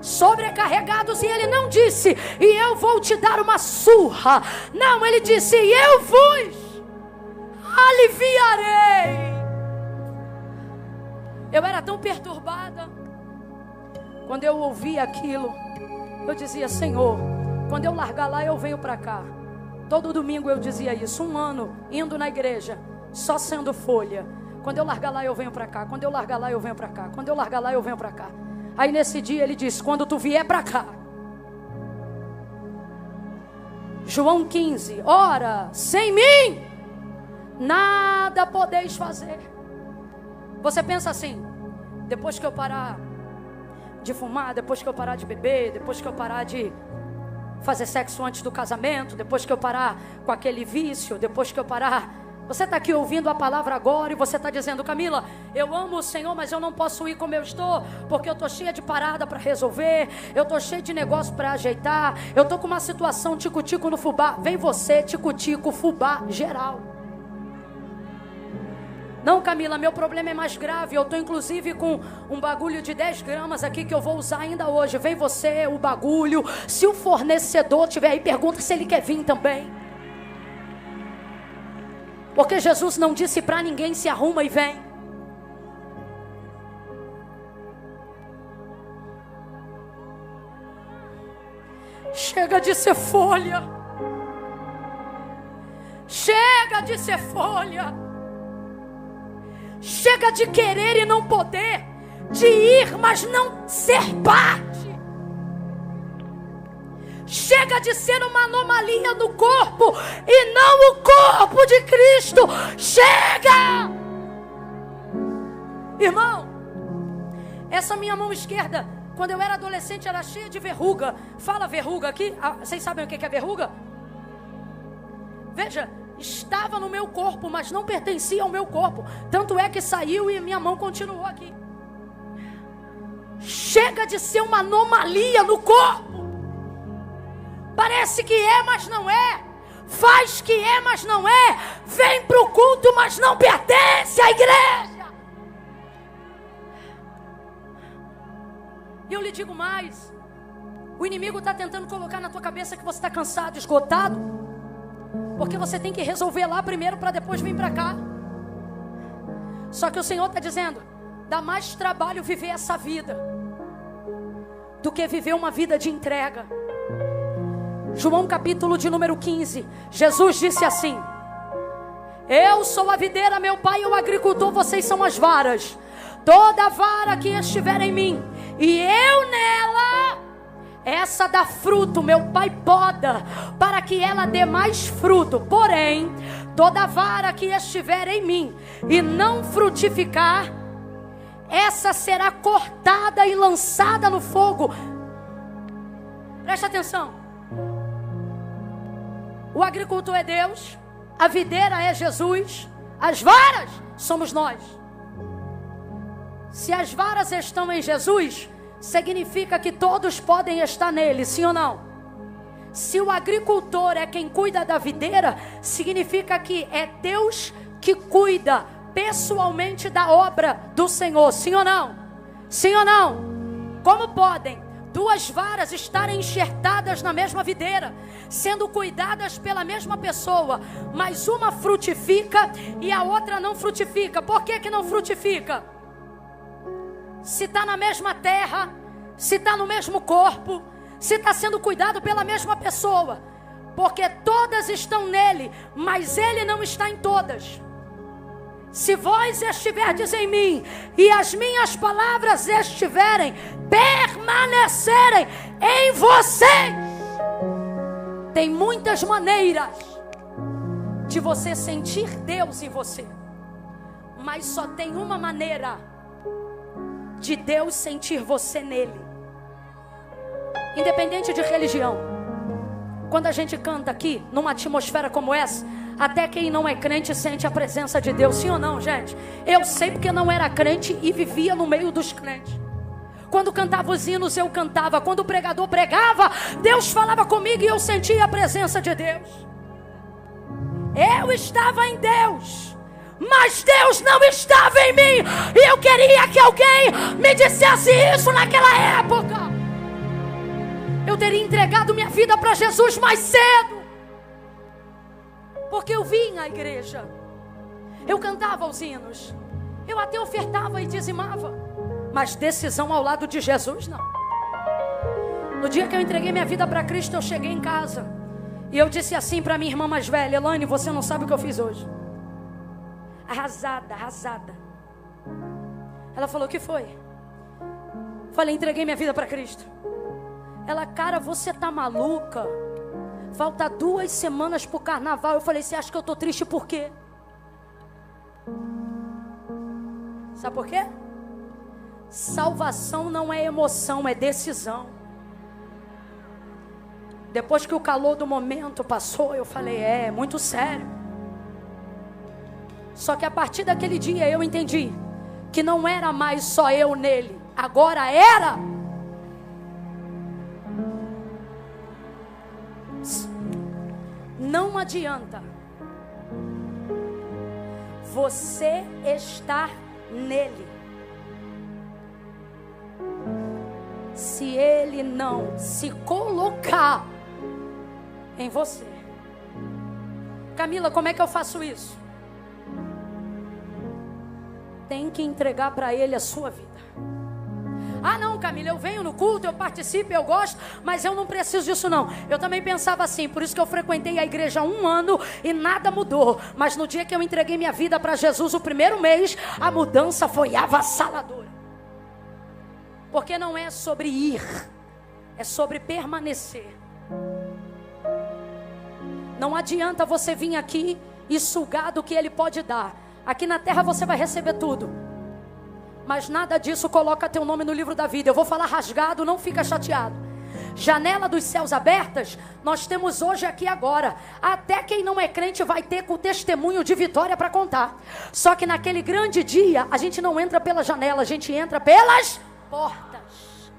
sobrecarregados. E ele não disse: e eu vou te dar uma surra. Não, ele disse: e eu vos aliviarei. Eu era tão perturbada. Quando eu ouvi aquilo, eu dizia: Senhor, quando eu largar lá, eu venho para cá. Todo domingo eu dizia isso, 1 ano indo na igreja, só sendo folha. Quando eu largar lá, eu venho para cá. Quando eu largar lá, eu venho para cá. Quando eu largar lá, eu venho para cá. Aí nesse dia ele disse: quando tu vier para cá, João 15, ora, sem mim nada podeis fazer. Você pensa assim: depois que eu parar de fumar, depois que eu parar de beber, depois que eu parar de fazer sexo antes do casamento, depois que eu parar com aquele vício, depois que eu parar... Você está aqui ouvindo a palavra agora e você está dizendo: Camila, eu amo o Senhor, mas eu não posso ir como eu estou, porque eu estou cheia de parada para resolver, eu estou cheia de negócio para ajeitar, eu estou com uma situação tico-tico no fubá. Vem você, tico-tico, fubá, geral. Não, Camila, meu problema é mais grave. Eu estou inclusive com um bagulho de 10 gramas aqui que eu vou usar ainda hoje. Vem você, o bagulho. Se o fornecedor estiver aí, pergunta se ele quer vir também. Porque Jesus não disse para ninguém: se arruma e vem. Chega de ser folha. Chega de ser folha. Chega de querer e não poder, de ir, mas não ser parte. Chega de ser uma anomalia no corpo e não o corpo de Cristo. Chega! Irmão, essa minha mão esquerda, quando eu era adolescente, era cheia de verruga. Fala verruga aqui. Vocês sabem o que é verruga? Veja, estava no meu corpo, mas não pertencia ao meu corpo. Tanto é que saiu e minha mão continuou aqui. Chega de ser uma anomalia no corpo. Parece que é, mas não é. Faz que é, mas não é. Vem para o culto, mas não pertence à igreja. E eu lhe digo mais: o inimigo está tentando colocar na tua cabeça que você está cansado, esgotado, porque você tem que resolver lá primeiro para depois vir para cá. Só que o Senhor está dizendo: dá mais trabalho viver essa vida do que viver uma vida de entrega. João capítulo de número 15, Jesus disse assim: eu sou a videira, meu pai é o agricultor, vocês são as varas. Toda vara que estiver em mim e eu nela, essa dá fruto, meu pai poda, para que ela dê mais fruto. Porém, toda vara que estiver em mim e não frutificar, essa será cortada e lançada no fogo. Presta atenção. O agricultor é Deus, a videira é Jesus, as varas somos nós. Se as varas estão em Jesus, significa que todos podem estar nele, sim ou não? Se o agricultor é quem cuida da videira, significa que é Deus que cuida pessoalmente da obra do Senhor, sim ou não? Sim ou não? Como podem duas varas estarem enxertadas na mesma videira, sendo cuidadas pela mesma pessoa, mas uma frutifica e a outra não frutifica? Por que que não frutifica? Se está na mesma terra, se está no mesmo corpo, se está sendo cuidado pela mesma pessoa, porque todas estão nele, mas ele não está em todas. Se vós estiverdes em mim e as minhas palavras permanecerem em vocês, tem muitas maneiras de você sentir Deus em você, mas só tem uma maneira de Deus sentir você nele. Independente de religião. Quando a gente canta aqui, numa atmosfera como essa, até quem não é crente sente a presença de Deus, sim ou não, gente? Eu sei porque não era crente e vivia no meio dos crentes. Quando cantava os hinos, eu cantava. Quando o pregador pregava, Deus falava comigo e eu sentia a presença de Deus. Eu estava em Deus, mas Deus não estava em mim. E eu queria que alguém me dissesse isso naquela época. Eu teria entregado minha vida para Jesus mais cedo, porque eu vim à igreja, eu cantava os hinos, eu até ofertava e dizimava, mas decisão ao lado de Jesus não. No dia que eu entreguei minha vida para Cristo, eu cheguei em casa e eu disse assim para minha irmã mais velha: Elaine, você não sabe o que eu fiz hoje. Arrasada. Ela falou: o que foi? Falei: entreguei minha vida para Cristo. Ela: cara, você tá maluca? Falta 2 semanas pro carnaval. Eu falei: você acha que eu tô triste por quê? Sabe por quê? Salvação não é emoção, é decisão. Depois que o calor do momento passou, eu falei, é muito sério. Só que a partir daquele dia eu entendi que não era mais só eu nele, agora era. Não adianta você estar nele se ele não se colocar em você. Camila, como é que eu faço isso? Tem que entregar para ele a sua vida. Ah não, Camila, eu venho no culto, eu participo, eu gosto, mas eu não preciso disso não. Eu também pensava assim, por isso que eu frequentei a igreja há 1 ano e nada mudou. Mas no dia que eu entreguei minha vida para Jesus, o primeiro mês, a mudança foi avassaladora. Porque não é sobre ir, é sobre permanecer. Não adianta você vir aqui e sugar do que Ele pode dar. Aqui na terra você vai receber tudo, mas nada disso coloca teu nome no livro da vida. Eu vou falar rasgado, não fica chateado. Janela dos céus abertas, nós temos hoje aqui agora. Até quem não é crente vai ter com testemunho de vitória para contar. Só que naquele grande dia, a gente não entra pela janela, a gente entra pelas portas.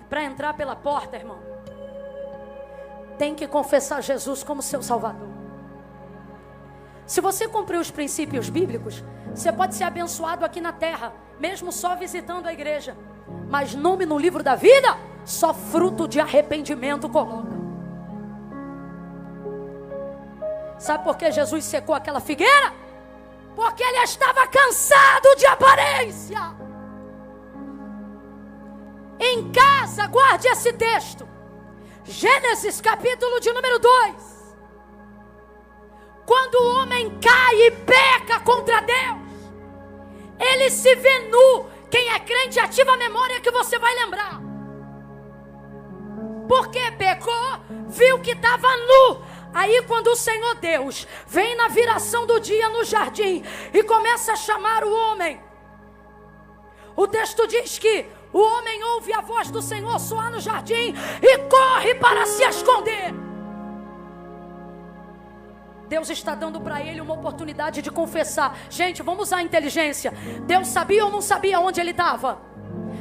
Para entrar pela porta, irmão, tem que confessar Jesus como seu Salvador. Se você cumprir os princípios bíblicos, você pode ser abençoado aqui na terra, mesmo só visitando a igreja. Mas nome no livro da vida, só fruto de arrependimento coloca. Sabe por que Jesus secou aquela figueira? Porque ele estava cansado de aparência. Em casa, guarde esse texto. Gênesis capítulo de número 2. Quando o homem cai e peca contra Deus, ele se vê nu. Quem é crente, ativa a memória que você vai lembrar. Porque pecou, viu que estava nu. Aí quando o Senhor Deus vem na viração do dia no jardim e começa a chamar o homem, o texto diz que o homem ouve a voz do Senhor soar no jardim e corre para se esconder. Deus está dando para ele uma oportunidade de confessar. Gente, vamos usar a inteligência. Deus sabia ou não sabia onde ele estava?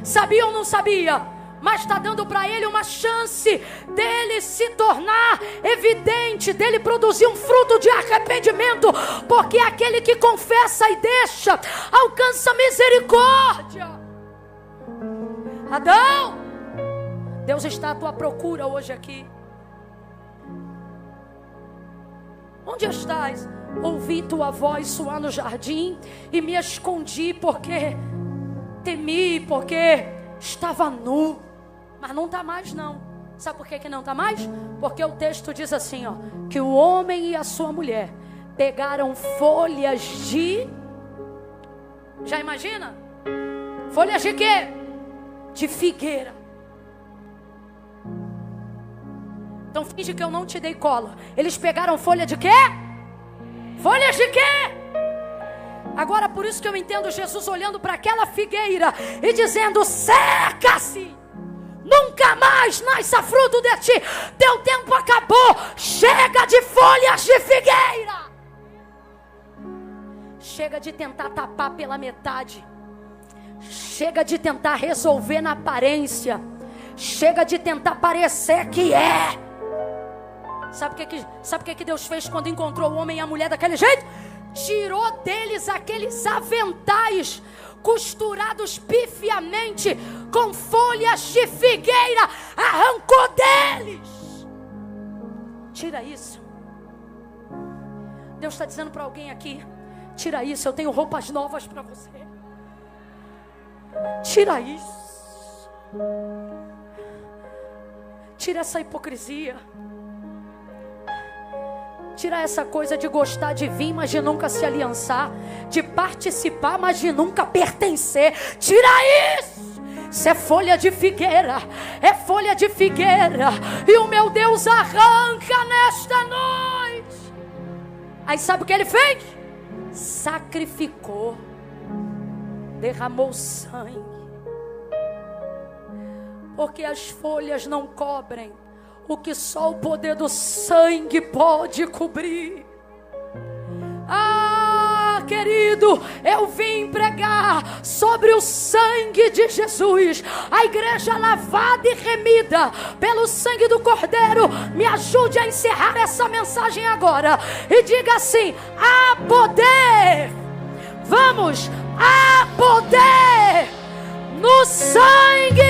Sabia ou não sabia? Mas está dando para ele uma chance dele se tornar evidente, dele produzir um fruto de arrependimento. Porque aquele que confessa e deixa, alcança misericórdia. Adão, Deus está à tua procura hoje aqui. Onde estás? Ouvi tua voz soar no jardim e me escondi porque temi, porque estava nu. Mas não está mais não. Sabe por que não está mais? Porque o texto diz assim, ó, que o homem e a sua mulher pegaram folhas de... Já imagina? Folhas de quê? De figueira. Então finge que eu não te dei cola. Eles pegaram folha de quê? Folhas de quê? Agora por isso que eu entendo Jesus olhando para aquela figueira e dizendo: seca-se, nunca mais nasça fruto de ti. Teu tempo acabou. Chega de folhas de figueira. Chega de tentar tapar pela metade. Chega de tentar resolver na aparência. Chega de tentar parecer que é. Sabe o que Deus fez quando encontrou o homem e a mulher daquele jeito? Tirou deles aqueles aventais costurados pifiamente com folhas de figueira. Arrancou deles. Tira isso. Deus está dizendo para alguém aqui: tira isso, eu tenho roupas novas para você. Tira isso. Tira essa hipocrisia. Tira essa coisa de gostar de vir, mas de nunca se aliançar. De participar, mas de nunca pertencer. Tira isso. Isso é folha de figueira. É folha de figueira. E o meu Deus arranca nesta noite. Aí sabe o que ele fez? Sacrificou, derramou sangue, porque as folhas não cobrem o que só o poder do sangue pode cobrir. Ah, querido, eu vim pregar sobre o sangue de Jesus. A igreja lavada e remida pelo sangue do Cordeiro. Me ajude a encerrar essa mensagem agora e diga assim: há poder. Vamos, há poder no sangue.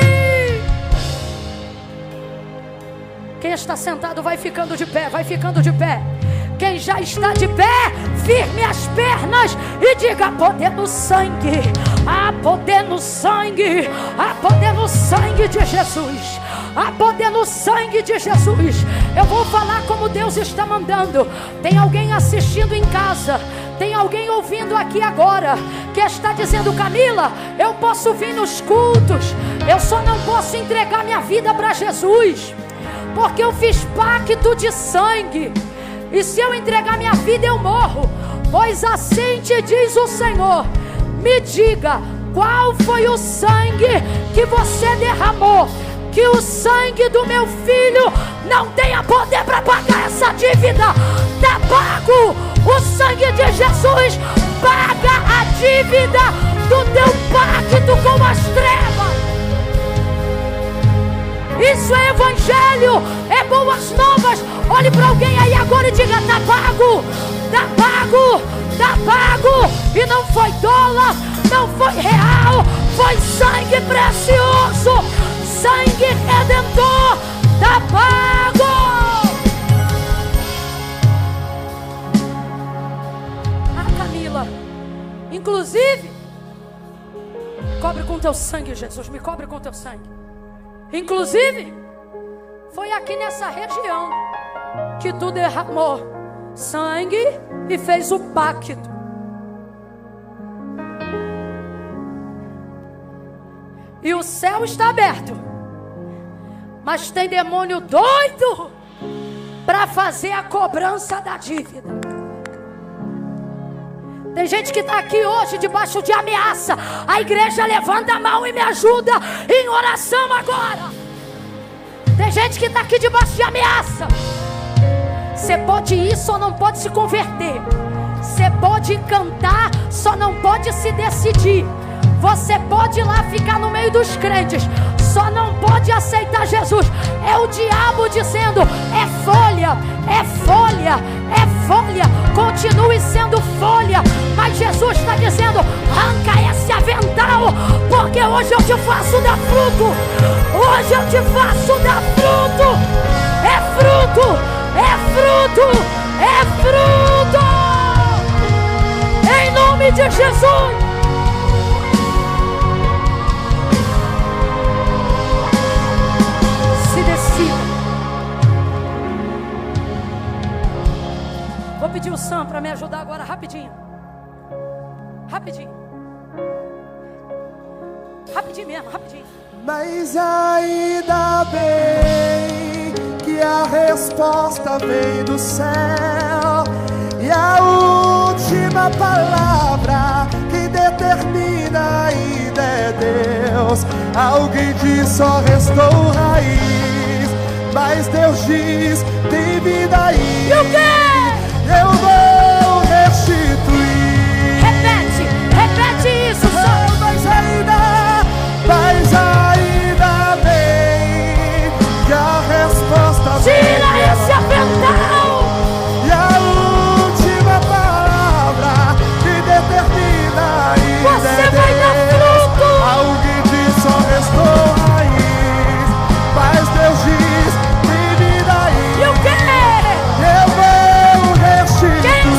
Quem está sentado vai ficando de pé, vai ficando de pé. Quem já está de pé, firme as pernas e diga: há poder no sangue, há poder no sangue, há poder no sangue de Jesus, há poder no sangue de Jesus. Eu vou falar como Deus está mandando. Tem alguém assistindo em casa, tem alguém ouvindo aqui agora, que está dizendo: Camila, eu posso vir nos cultos, eu só não posso entregar minha vida para Jesus, porque eu fiz pacto de sangue. E se eu entregar minha vida, eu morro. Pois assim te diz o Senhor: me diga, qual foi o sangue que você derramou? Que o sangue do meu filho não tenha poder para pagar essa dívida. Está pago. O sangue de Jesus paga a dívida do teu pacto com as trevas. Isso é evangelho, é boas novas. Olhe para alguém aí agora e diga: tá pago, tá pago, tá pago. E não foi dólar, não foi real, foi sangue precioso, sangue redentor, tá pago. Ah, Camila, inclusive, cobre com teu sangue, Jesus, me cobre com teu sangue. Inclusive, foi aqui nessa região que tu derramou sangue e fez o pacto. E o céu está aberto, mas tem demônio doido para fazer a cobrança da dívida. Tem gente que está aqui hoje debaixo de ameaça. A igreja levanta a mão e me ajuda em oração agora. Tem gente que está aqui debaixo de ameaça. Você pode ir, só não pode se converter. Você pode cantar, só não pode se decidir. Você pode ir lá ficar no meio dos crentes, só não pode aceitar Jesus. É o diabo dizendo: é folha, é folha, é folha. Continue sendo folha. Mas Jesus está dizendo: arranca esse avental, porque hoje eu te faço dar fruto. Hoje eu te faço dar fruto. É fruto, é fruto, é fruto. Em nome de Jesus. Vou pedir o Sam para me ajudar agora rapidinho. Rapidinho. Rapidinho mesmo, rapidinho. Mas ainda bem que a resposta vem do céu. E a última palavra que determina ainda é Deus. Alguém diz: só restou raiz, mas Deus diz: tem vida aí. E o quê? Eu vou restituir. Repete isso, Sam. Mas ainda bem que a resposta tira esse avental. E a última palavra que determina ainda você é vai dar fruto. Alguém diz: só restou raiz, mas Deus diz: tem vida aí. E o quê? Eu vou restituir. Quem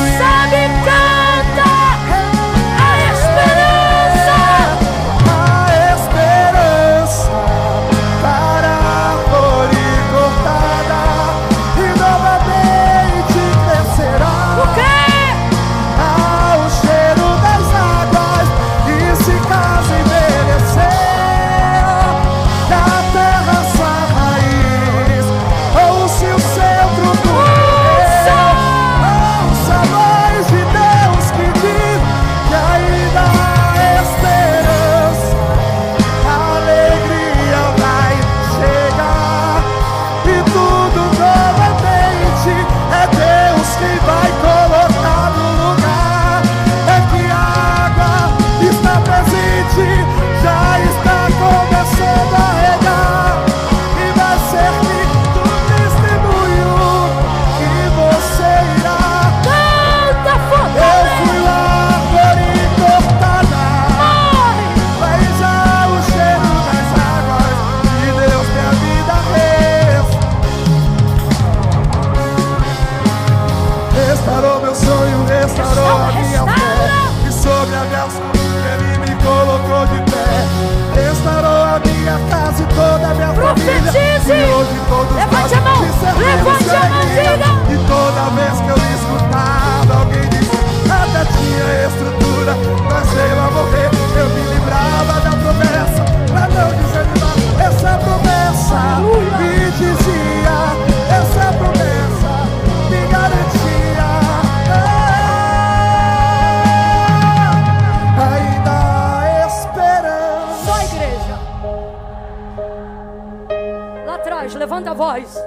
atrás, levanta a voz.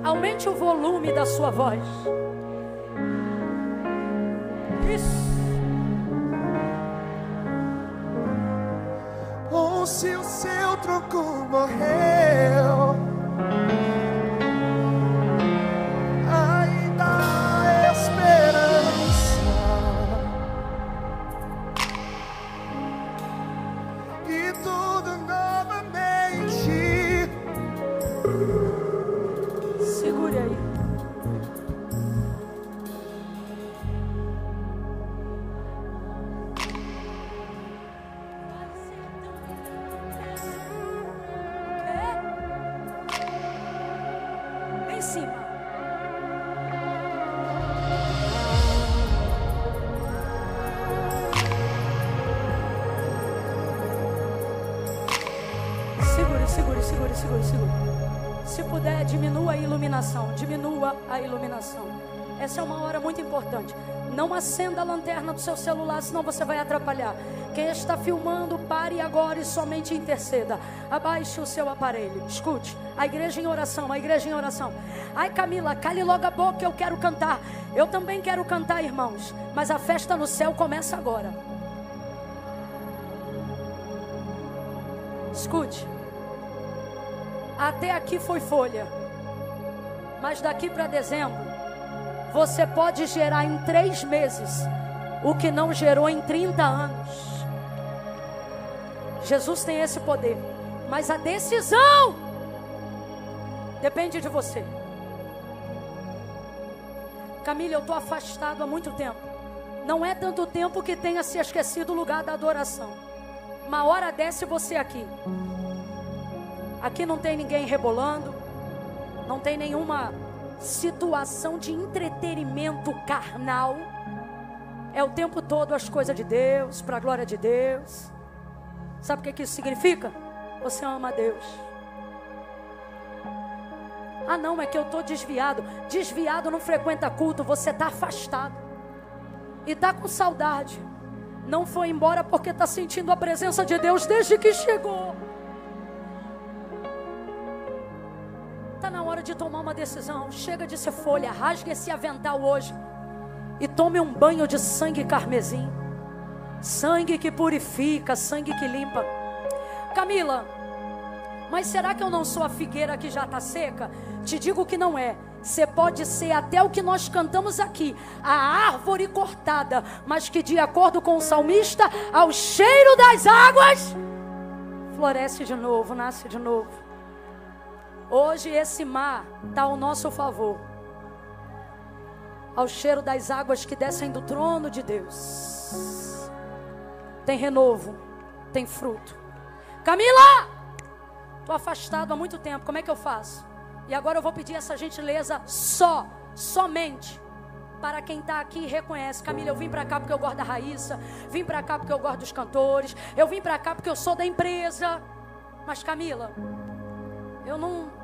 Aumente o volume da sua voz. Isso. Ou se o seu tronco morreu, ainda há esperança. E tudo novamente. Segure aí. Em cima. Segure. Se puder, diminua a iluminação. Diminua a iluminação. Essa é uma hora muito importante. Não acenda a lanterna do seu celular, senão você vai atrapalhar. Quem está filmando, pare agora e somente interceda. Abaixe o seu aparelho. Escute. A igreja em oração, a igreja em oração. Ai, Camila, cale logo a boca, eu quero cantar. Eu também quero cantar, irmãos. Mas a festa no céu começa agora. Escute. Até aqui foi folha. Mas daqui para dezembro, você pode gerar em 3 meses o que não gerou em 30 anos. Jesus tem esse poder. Mas a decisão depende de você. Camila, eu estou afastado há muito tempo. Não é tanto tempo que tenha se esquecido o lugar da adoração. Uma hora desce você aqui. Aqui não tem ninguém rebolando. Não tem nenhuma situação de entretenimento carnal. É o tempo todo as coisas de Deus, para a glória de Deus. Sabe o que isso significa? Você ama a Deus. Ah não, é que eu estou desviado. Desviado não frequenta culto, você está afastado. E está com saudade. Não foi embora porque está sentindo a presença de Deus desde que chegou. Está na hora de tomar uma decisão. Chega de ser folha, rasgue esse avental hoje e tome um banho de sangue carmesim. Sangue que purifica, sangue que limpa. Camila, mas será que eu não sou a figueira que já está seca? Te digo que não é. Você pode ser até o que nós cantamos aqui, a árvore cortada, mas que de acordo com o salmista, ao cheiro das águas, floresce de novo, nasce de novo. Hoje esse mar está ao nosso favor. Ao cheiro das águas que descem do trono de Deus. Tem renovo, tem fruto. Camila! Estou afastado há muito tempo, como é que eu faço? E agora eu vou pedir essa gentileza somente para quem está aqui e reconhece. Camila, eu vim para cá porque eu gosto da Raíssa. Vim para cá porque eu gosto dos cantores. Eu vim para cá porque eu sou da empresa. Mas Camila, eu não...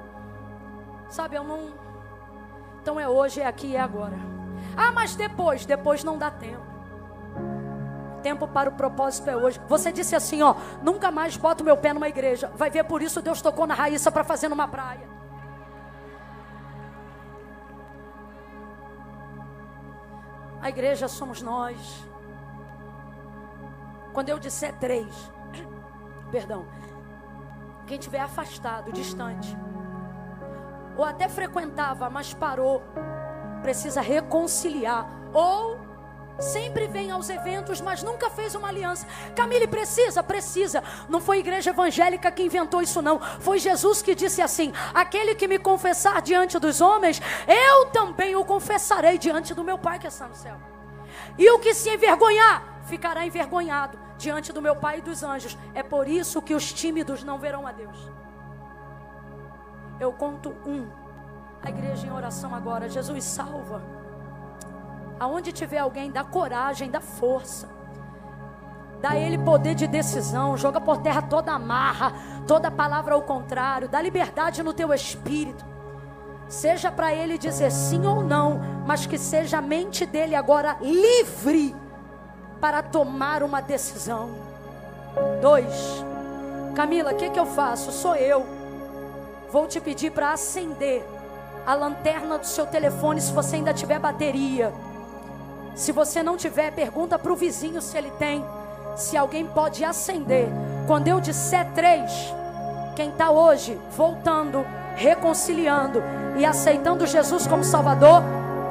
Sabe, eu não... Então é hoje, é aqui, é agora. Ah, mas depois não dá tempo. Tempo para o propósito é hoje. Você disse assim, ó, nunca mais boto meu pé numa igreja. Vai ver, por isso Deus tocou na Raíssa para fazer numa praia. A igreja somos nós. Quando eu disser 3, perdão, quem estiver afastado, distante, ou até frequentava, mas parou, precisa reconciliar, ou sempre vem aos eventos, mas nunca fez uma aliança. Camille, precisa. Não foi a igreja evangélica que inventou isso não. Foi Jesus que disse assim: aquele que me confessar diante dos homens, eu também o confessarei diante do meu Pai que está no céu. E o que se envergonhar, ficará envergonhado diante do meu Pai e dos anjos. É por isso que os tímidos não verão a Deus. Eu conto 1. A igreja em oração agora. Jesus, salva. Aonde tiver alguém, dá coragem, dá força. Dá a ele poder de decisão. Joga por terra toda amarra, toda palavra ao contrário. Dá liberdade no teu espírito. Seja para ele dizer sim ou não, mas que seja a mente dele agora livre para tomar uma decisão. 2. Camila, o que eu faço? Sou eu. Vou te pedir para acender a lanterna do seu telefone se você ainda tiver bateria. Se você não tiver, pergunta para o vizinho se ele tem. Se alguém pode acender. Quando eu disser 3, quem está hoje voltando, reconciliando e aceitando Jesus como Salvador,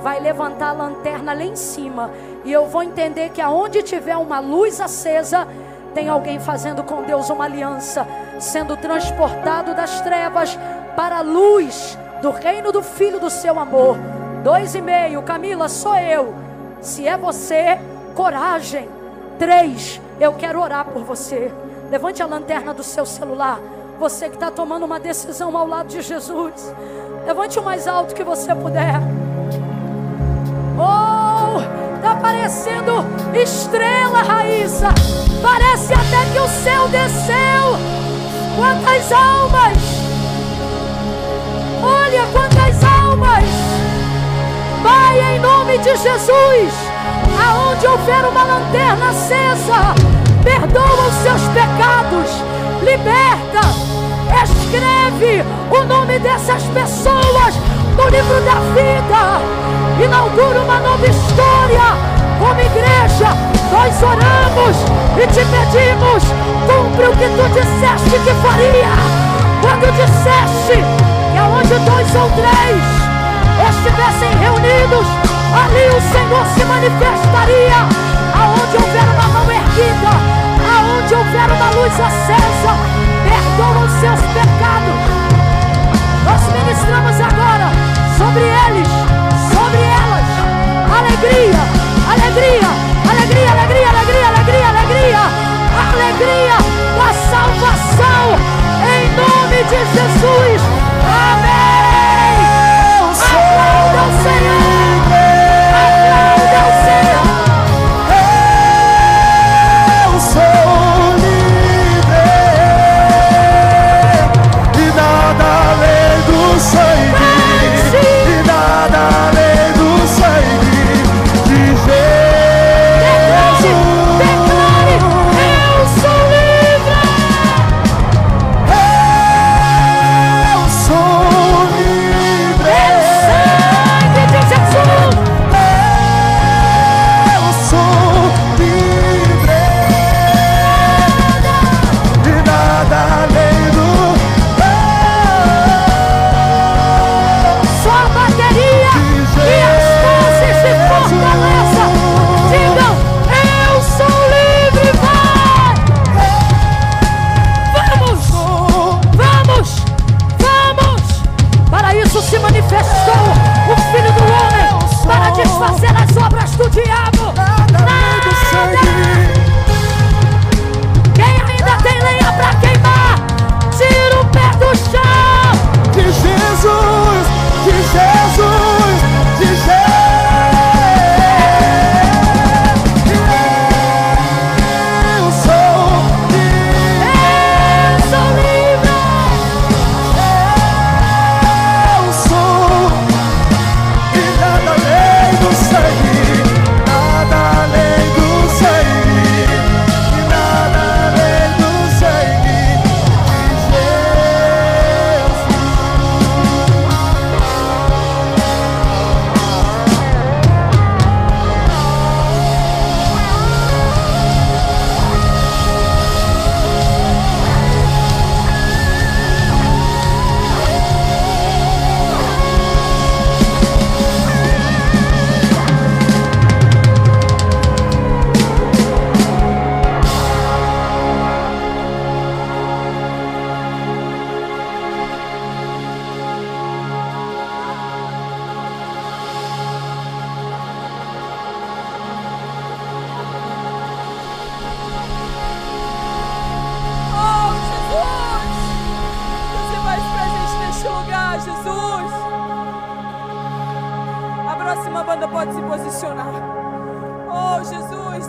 vai levantar a lanterna lá em cima. E eu vou entender que aonde tiver uma luz acesa, tem alguém fazendo com Deus uma aliança, sendo transportado das trevas para a luz do reino do Filho do seu amor. 2,5, Camila, sou eu. Se é você, coragem. 3, eu quero orar por você. Levante a lanterna do seu celular. Você que está tomando uma decisão ao lado de Jesus, levante o mais alto que você puder. Oh, está parecendo estrela, Raíssa. Parece até que o céu desceu. Quantas almas! Olha quantas almas! Pai, em nome de Jesus, aonde houver uma lanterna acesa, perdoa os seus pecados, liberta, escreve o nome dessas pessoas no livro da vida, inaugura uma nova história. Como igreja, nós oramos e te pedimos, cumpre o que tu disseste que faria, quando disseste que aonde 2 ou 3 estivessem reunidos, ali o Senhor se manifestaria. Aonde houver uma mão erguida, aonde houver uma luz acesa, perdoa os seus pecados. Nós ministramos agora sobre eles, sobre elas, alegria, alegria, alegria, alegria, alegria, alegria, alegria, alegria da salvação, em nome de Jesus. Amém. Aplauda o Senhor, aplauda o Senhor. Eu sou livre e nada além do sangue, e nada além do sangue de Jesus. Declare, eu sou livre. Eu sou livre. Sangue de Jesus. Eu sou livre e nada além do Só a bateria e as vozes de fortaleza digam, eu sou livre, vai! Vamos! Para isso se manifestou o Filho do Homem, para desfazer as obras do diabo. Nada! Quem ainda tem lenha para queimar, tira o pé do chão. de Jesus, de Jesus, de Jesus. Eu sou livre. Eu sou livre. Eu sou e nada além do sangue, nada além do sangue, e nada além do sangue de Jesus. Oh, Jesus! Você mais presente neste lugar, Jesus! A próxima banda pode se posicionar. Oh, Jesus!